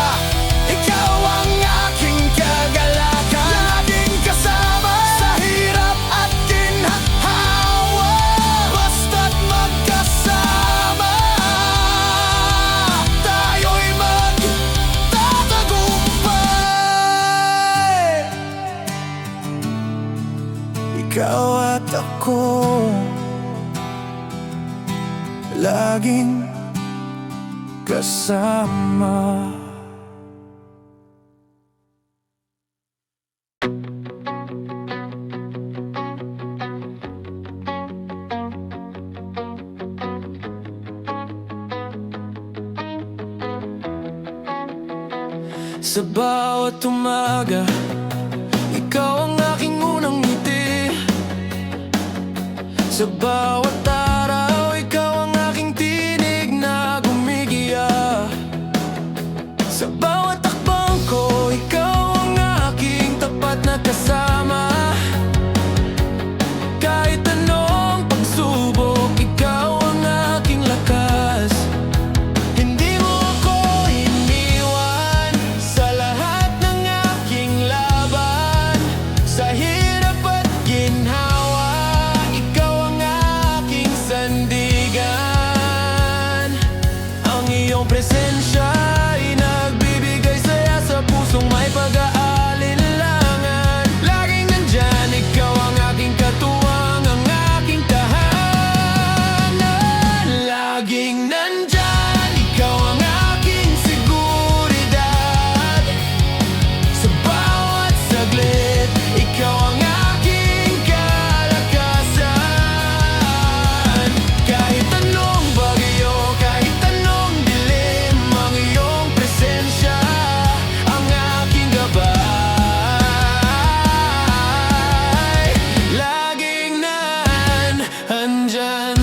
ikaw ang aking kagalakan. Laging kasama sa hirap at ginhawa, basta't magkasama, tayo'y magtatagumpay. Ikaw at ako, laging kasama. Sa bawat umaga, ikaw ang aking unang ngiti. Sa bawat araw, ikaw ang aking tinig na gumigiya. Sa bawat takbang ko, ikaw ang aking tapat na kasama. Kahit anong pagsubok, ikaw ang aking lakas. Hindi mo ako iniwan sa lahat ng aking laban. Sa hirap at ginhawa, ikaw ang aking sandigan. Ang iyong presensya ay nagbibigay saya sa pusong may pag-aalinlangan. Laging nandyan, ikaw ang aking katuwang, ang aking tahanan. Laging nandyan, ikaw ang aking seguridad. Sa bawat saglit, ikaw ang aking kalakasan. Kahit anong bagyo, kahit anong dilim, ang iyong presensya ang aking gabay. Laging nandyan.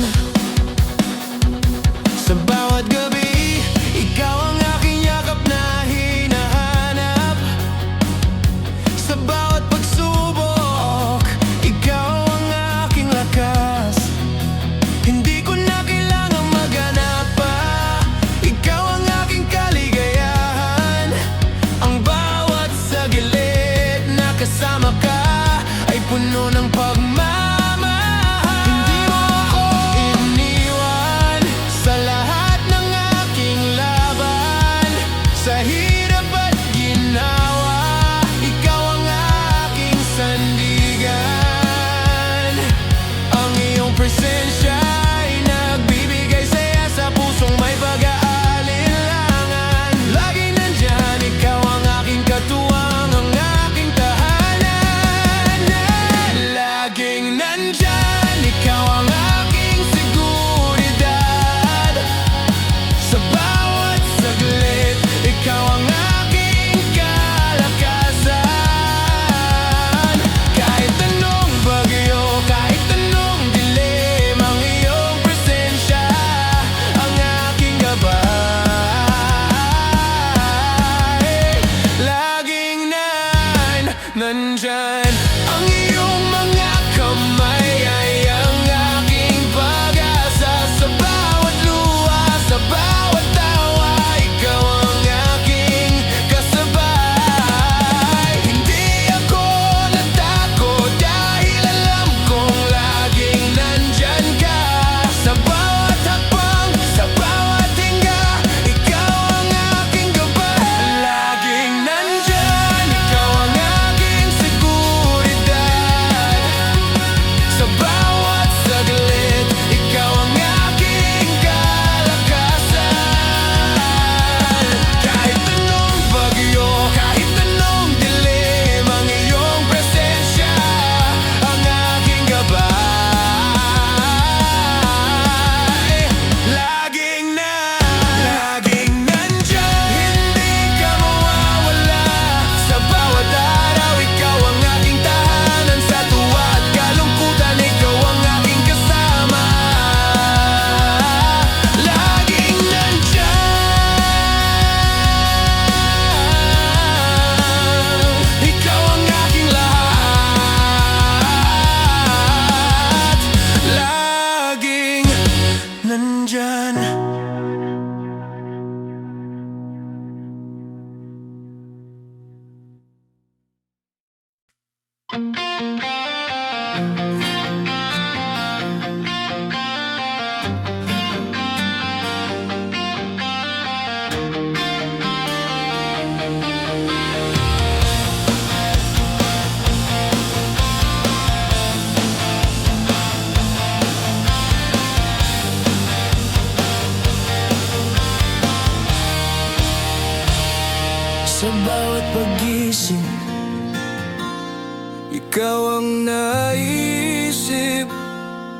napansin. Ikaw ang naisip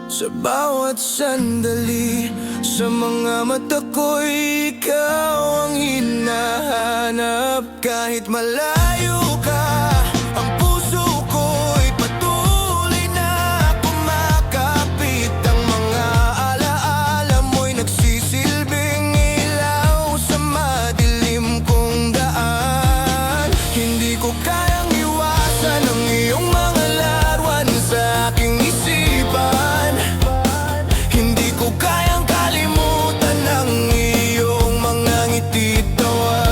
sa bawat sandali. Sa mga mata ko'y ikaw ang hinahanap. Kahit malayo ka, ang puso ko'y patuloy na kumakapit. Ang mga alaala mo'y nagsisilbing ilaw sa madilim kong daan. Hindi ko kayang iwasan ang iyong mga laruan sa aking isipan. Hindi ko kayang kalimutan ang iyong mga ngiti, tawa.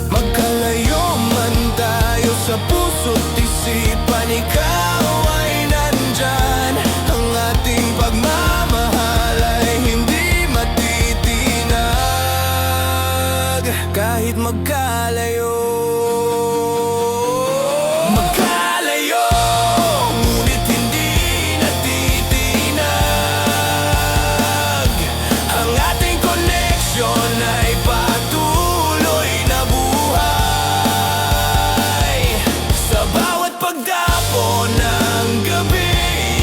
Magkalayo man tayo sa puso't isipan, ikaw ay nandyan. Ang ating pagmamahal ay hindi matitinag. Kahit magkalayo, magkalayo, ngunit hindi natitinag. Ang ating connection ay patuloy na buhay. Sa bawat pagdapo ng gabi,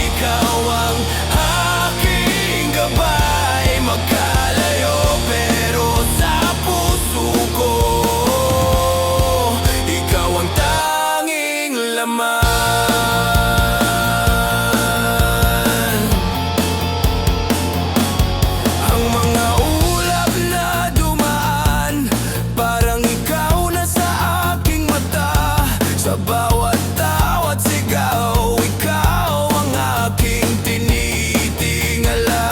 ikaw ang aking gabay. Magkalayo pero sa puso ko, ikaw ang tanging laman. Ang mga ulap na dumaan, parang ikaw na sa aking mata. Sa bawat tawat sigaw, ikaw ang aking tinitingala.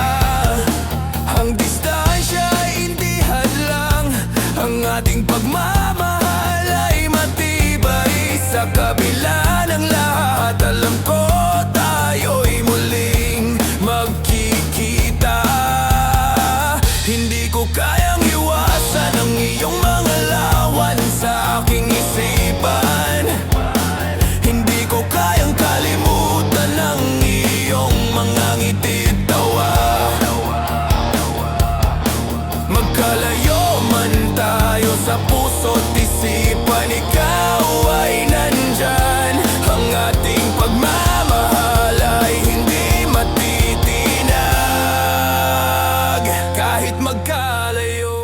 Ang distansya ay hindi hadlang, ang ating pagmamahal ay matibay. Sa kabila ng lahat, alam ko tayo'y muling magkikita. Hindi ko kayang iwasan ang iyong mga lawan sa aking isipan. Hindi ko kayang kalimutan ang iyong mga ngiti, tawa. Magkalayo man tayo sa puso't isipan, ikaw ay nandyan. Ang ating pagmamahal ay hindi matitinag. Kahit magkalayo,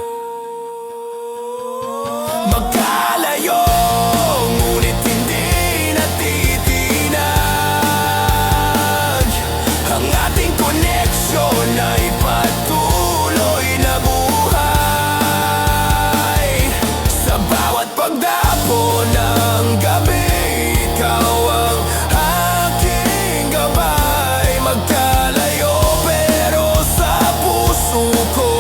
magkalayo, ngunit hindi natitinag. Ang ating connection ay patuloy na buhay. Sa bawat pagdapo ng gabi, ikaw ang aking gabay. Magkalayo pero sa puso ko,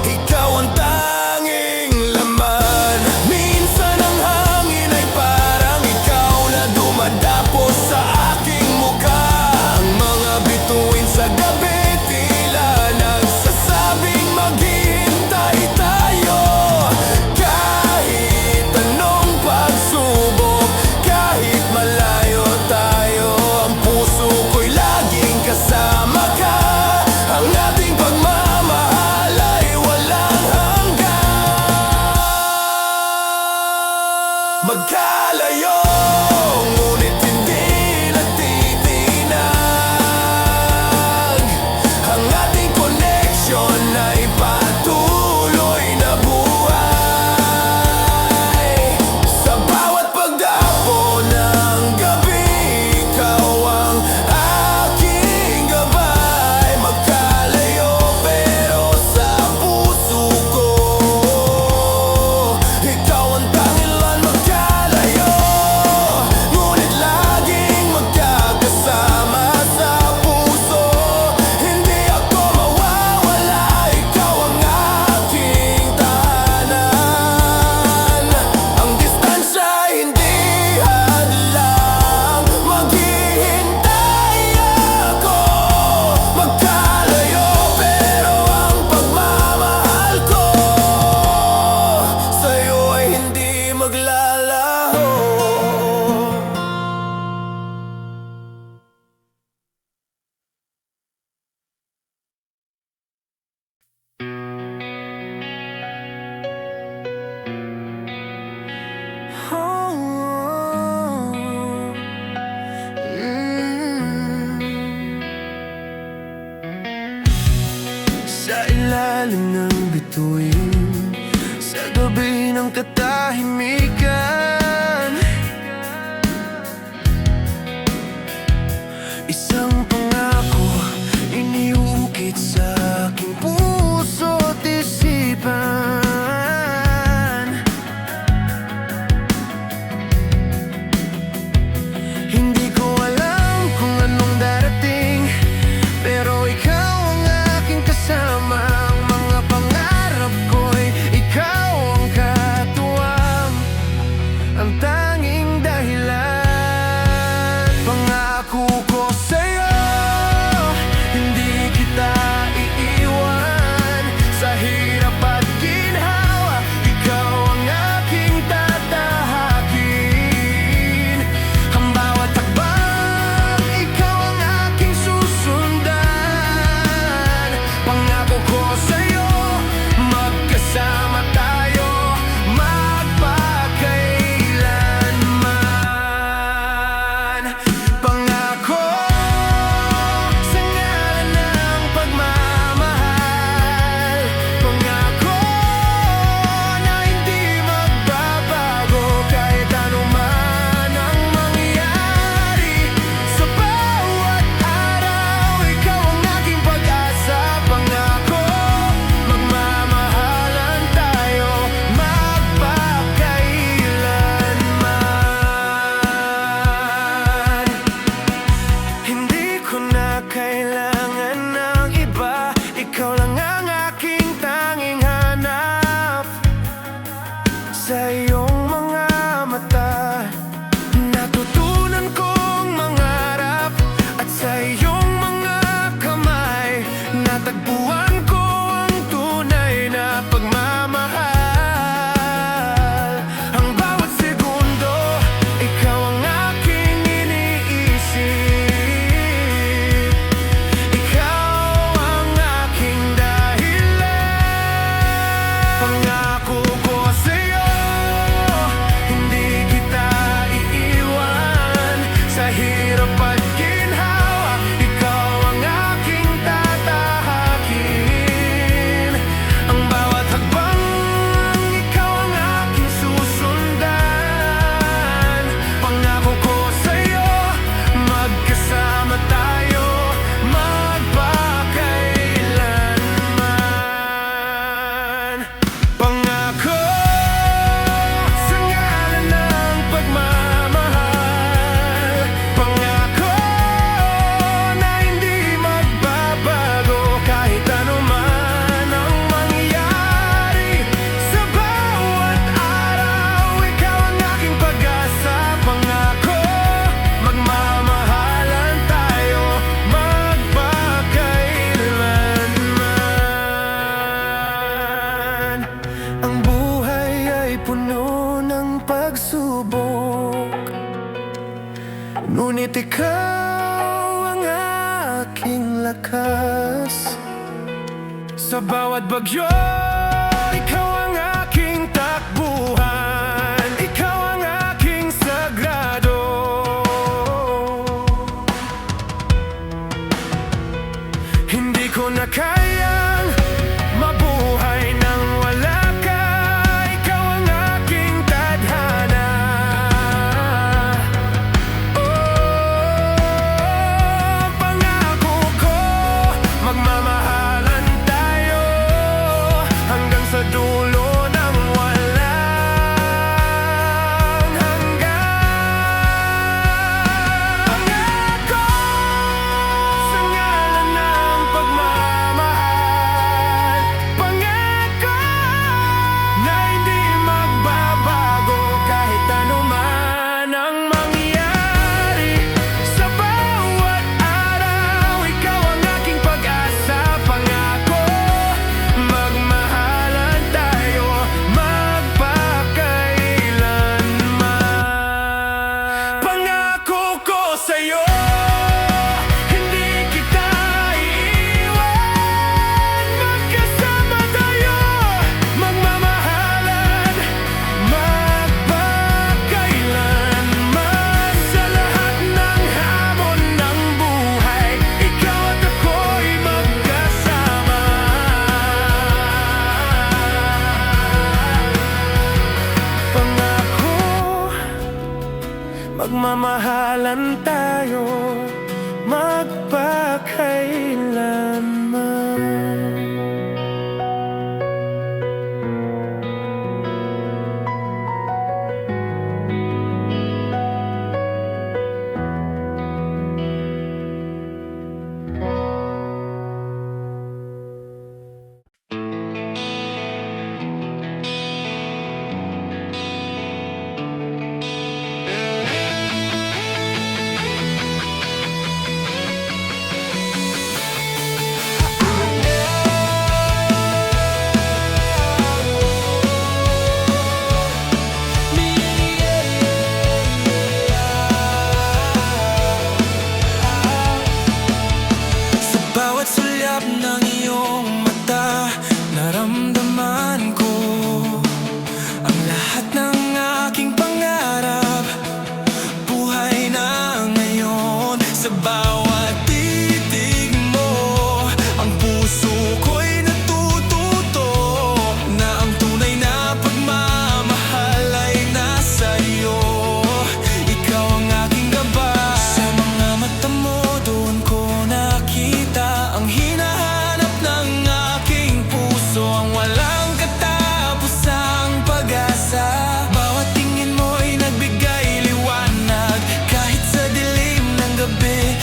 ikaw ang tanging laman. Minsan ang hangin ay parang ikaw na dumadapo sa aking mukha. Ang ilalim ng bituin, sa gabi ng katahimikan. Isang pangako iniukit sa aking puso't isipan. Hindi ko alam kung anong darating, pero ikaw ang aking kasama. Ang mga pangarap ko'y ikaw ang katuwang, ang tanging dahilan. Pangako ko sa'yo, hindi kita iiwan. Sa hirap at ginhawa, ikaw ang aking tatahakin. Ang bawat hakbang, ikaw ang aking susundan. Pangako ko sa'yo, magkasama tayo magpakailanman. Pangako sa ngalan ng pagmamahal. Pangako na hindi magbabago kahit anuman ang mangyari. Sa bawat araw, ikaw ang aking pag-asa. Pangako, magmamahalan tayo magpakailanman. Hindi ko na kailangan ng iba, ikaw lang ang aking tanging hanap. Sa iyong mga mata, natutunan kong mangarap, at sa iyong mga kamay, natagpuan ko ang tunay na pagmamahal. Ang bawat segundo, ikaw ang aking iniisip. Ikaw ang aking dahilan. Pangako ko sa'yo, hindi kita iiwan. Sa hirap at ginhawa, ikaw ang aking tatahakin. Ang bawat hakbang, ikaw ang aking susundan. Pangako ko sa'yo, magkasama tayo magpakailanman. Pangako sa ngalan ng pagmamahal. Pangako na hindi magbabago kahit anuman ang mangyari. Sa bawat araw, ikaw ang aking pag-asa. Pangako, magmamahalan tayo magpakailanman. Ang buhay ay puno ng pagsubok, ngunit ikaw ang aking lakas. Sa bawat bagyo, ikaw ang aking takbuhan. Ikaw ang aking sagrado. Hindi ko na kayang mabuhay nang wala ka. Ikaw ang aking tadhana. Pangako ko, magmamahalan tayo hanggang sa dulo ng walang hanggan. Pangako sa ngalan ng pagmamahal. magmamahalan tayo magpakailanman. Bawat sulyap ng iyong mata, naramdaman ko ang lahat ng aking pangarap. Buhay na ngayon sa bawat titig mo. Ang puso ko'y natututo na ang tunay na pagmamahal ay nasa iyo. Ikaw ang aking gabay. Sa mga mata mo doon ko nakita ang hinahanap ng aking puso, ang walang katapusang pag-asa. Bawat tingin mo'y nagbigay liwanag kahit sa dilim ng gabi.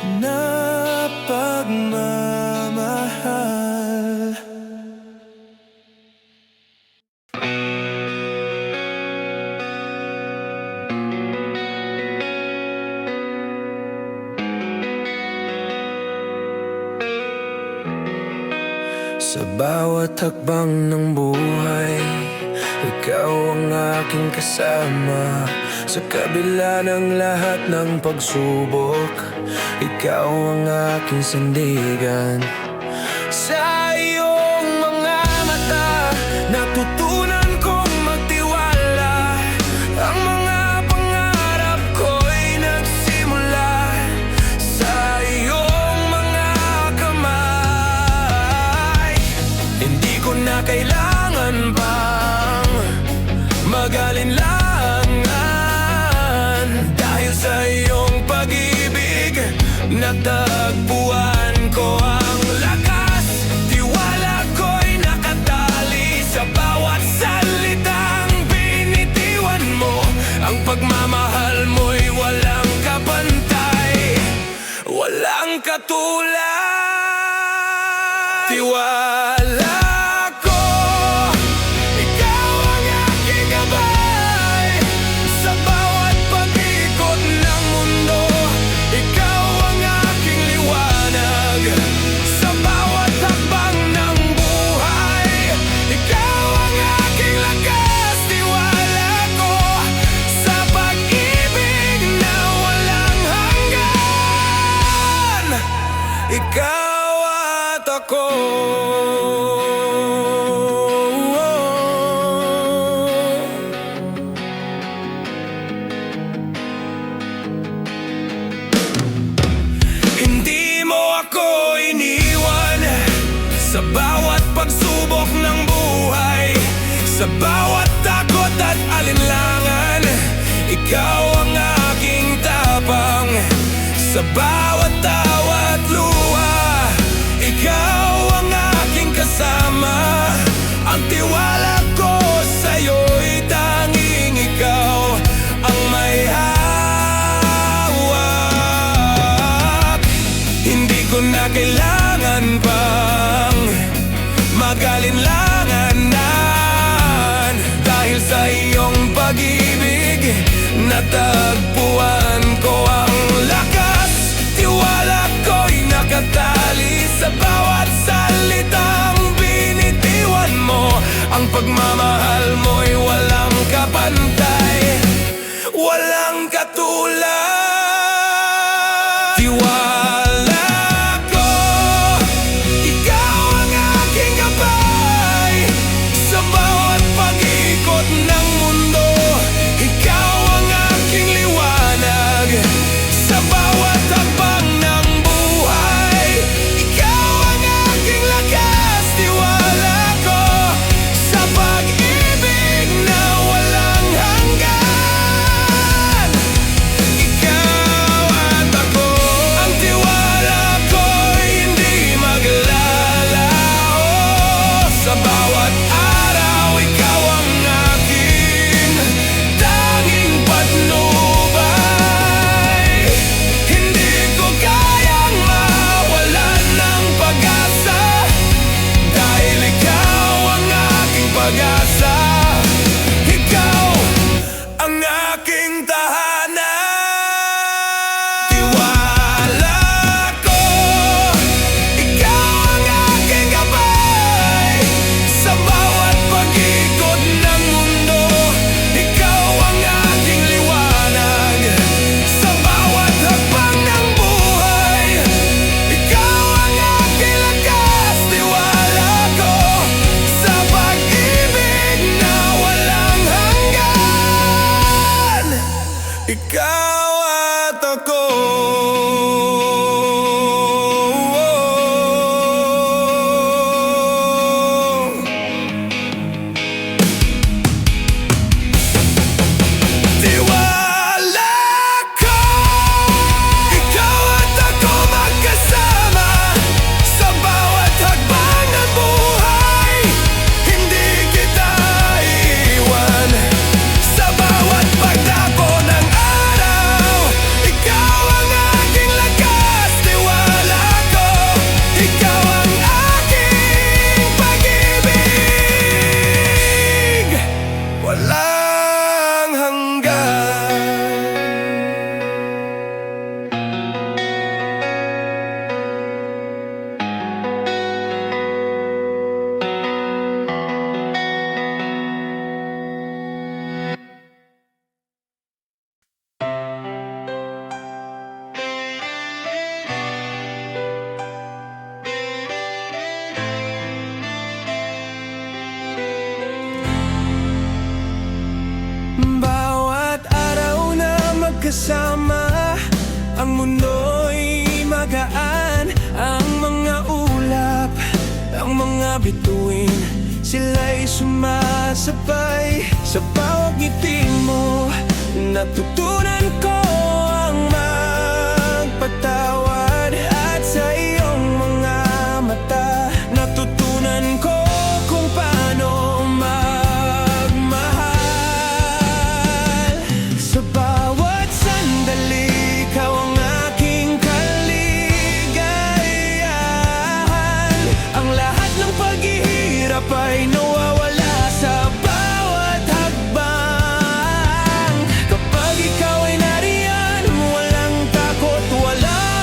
na pagmamahal. Sa bawat hakbang ng buhay, ikaw ang aking kasama. Sa kabila ng lahat ng pagsubok, ikaw ang aking sandigan. Sa iyong mga mata, natutunan kong magtiwala. Ang mga pangarap ko'y nagsimula sa iyong mga kamay. Hindi ko na kailangan pang mag-alinlangan, dahil sa iyong pag-ibig natagpuan ko ang lakas. Tiwala ko'y nakatali sa bawat salitang binitiwan mo. Ang pagmamahal mo'y walang kapantay, walang katulad. Tiwala ko, ikaw ang aking gabay. Sa bawat pag-ikot ng mundo, ikaw ang aking liwanag. Sa bawat hakbang ng buhay, ikaw ang aking lakas. Tiwala ko sa pag-ibig na walang hanggan. Ikaw at ako. Hindi mo ako iniwan sa bawat pagsubok ng buhay. Sa bawat takot at alinlangan, ikaw ang aking tapang. Sa bawat tawa at luha, ikaw ang aking kasama. Ang tiwala ko sa'yo'y tanging ikaw ang may hawak. Hindi ko na kailangan pang mag-alinlanganan, dahil sa iyong pag-ibig natagpuan ko ang lakas. Tiwala ko'y nakatali sa bawat salitang binitiwan mo. Ang pagmamahal mo'y walang kapantay, walang katulad. Tiwala ko, ikaw ang aking gabay. Sa bawat pag-ikot ng mundo, ikaw ang aking liwanag. magaan. Ang mga ulap, ang mga bituin, sila'y sumasabay sa bawat ngiti mo. Natutunan ko ang magpatawad, at sa iyong mga mata natutunan ko kung paano magmahal. Sa bawat sandali, ikaw ang aking kaligayahan. Ang lahat ng paghihirap ay nawawala sa bawat hakbang. Kapag ikaw ay nariyan, walang takot, walang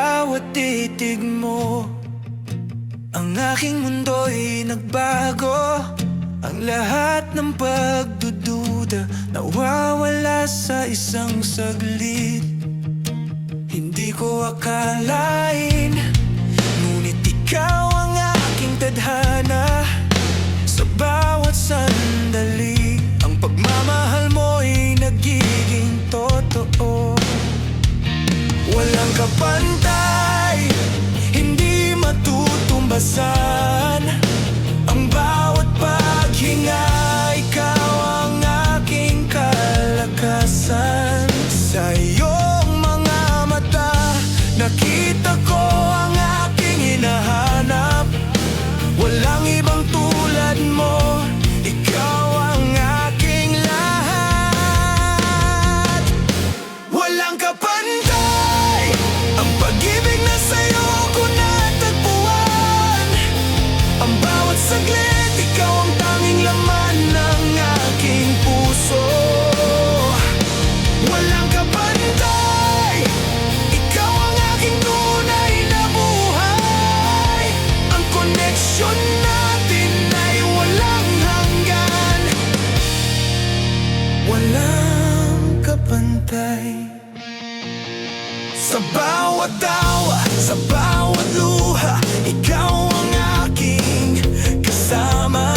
bawat titig mo. Ang aking mundo'y nagbago. Ang lahat ng pagdududa nawawala sa isang saglit. Hindi ko akalain, ngunit ikaw ang aking tadhana. Sa bawat sandali, ang pagmamahal mo'y nagiging totoo. Walang kapantay, hindi matutumbasan. Ang bawat paghinga, ikaw ang aking kalakasan. Sa iyong mga mata, nakita ko ang aking hinahanap. Walang ibang tulad mo, ikaw ang aking lahat. Walang kapantay, ang pag-ibig na sa'yo ko natagpuan. Ang bawat saglit, ikaw ang tanging laman ng aking puso. Walang kapantay, ikaw ang aking tunay na buhay. Ang koneksyon natin ay walang hanggan. Walang kapantay. Sa bawat tawa, sa bawat luha, ikaw ang aking kasama.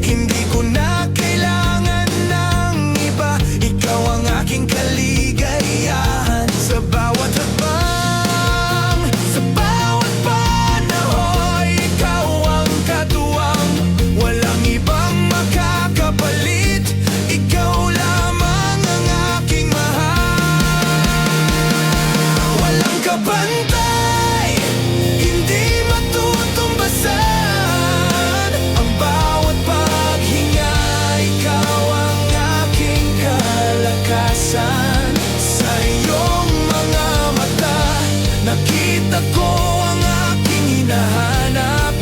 Hindi ko na kailangan ng iba, ikaw ang aking kaligayahan. Sa bawat hakbang, sa bawat panahon, ikaw ang katuwang. Walang ibang makakapalit, ikaw lamang ang aking mahal. Walang kapantay, hindi matutumbasan. Ang bawat paghinga, ikaw ang aking kalakasan. Sa iyong mga mata, nakita ko ang aking hinahanap.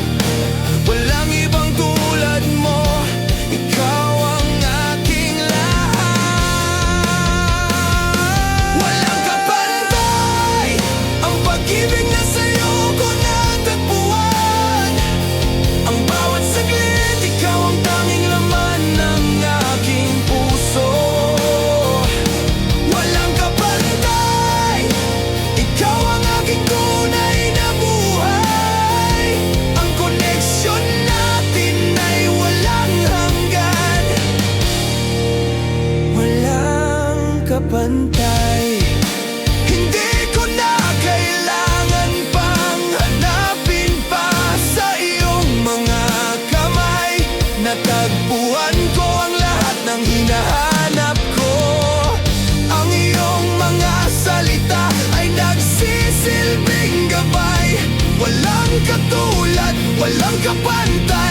Walang ibang tulad mo, ikaw ang aking lahat. Walang kapantay, ang pag-ibig na sa'yo ko natagpuan. Ang bawat saglit, ikaw ang tanging laman ng aking puso. Walang kapantay, ikaw ang aking tunay na buhay. Ang koneksyon natin ay walang hanggan. Walang kapantay. Hindi ko na kailangan pang hanapin pa sa iyong mga kamay. Natagpuan ko ang lahat ng hinahanap ko. Ang iyong mga salita ay nagsisilbing gabay. Walang katulad, walang kapantay.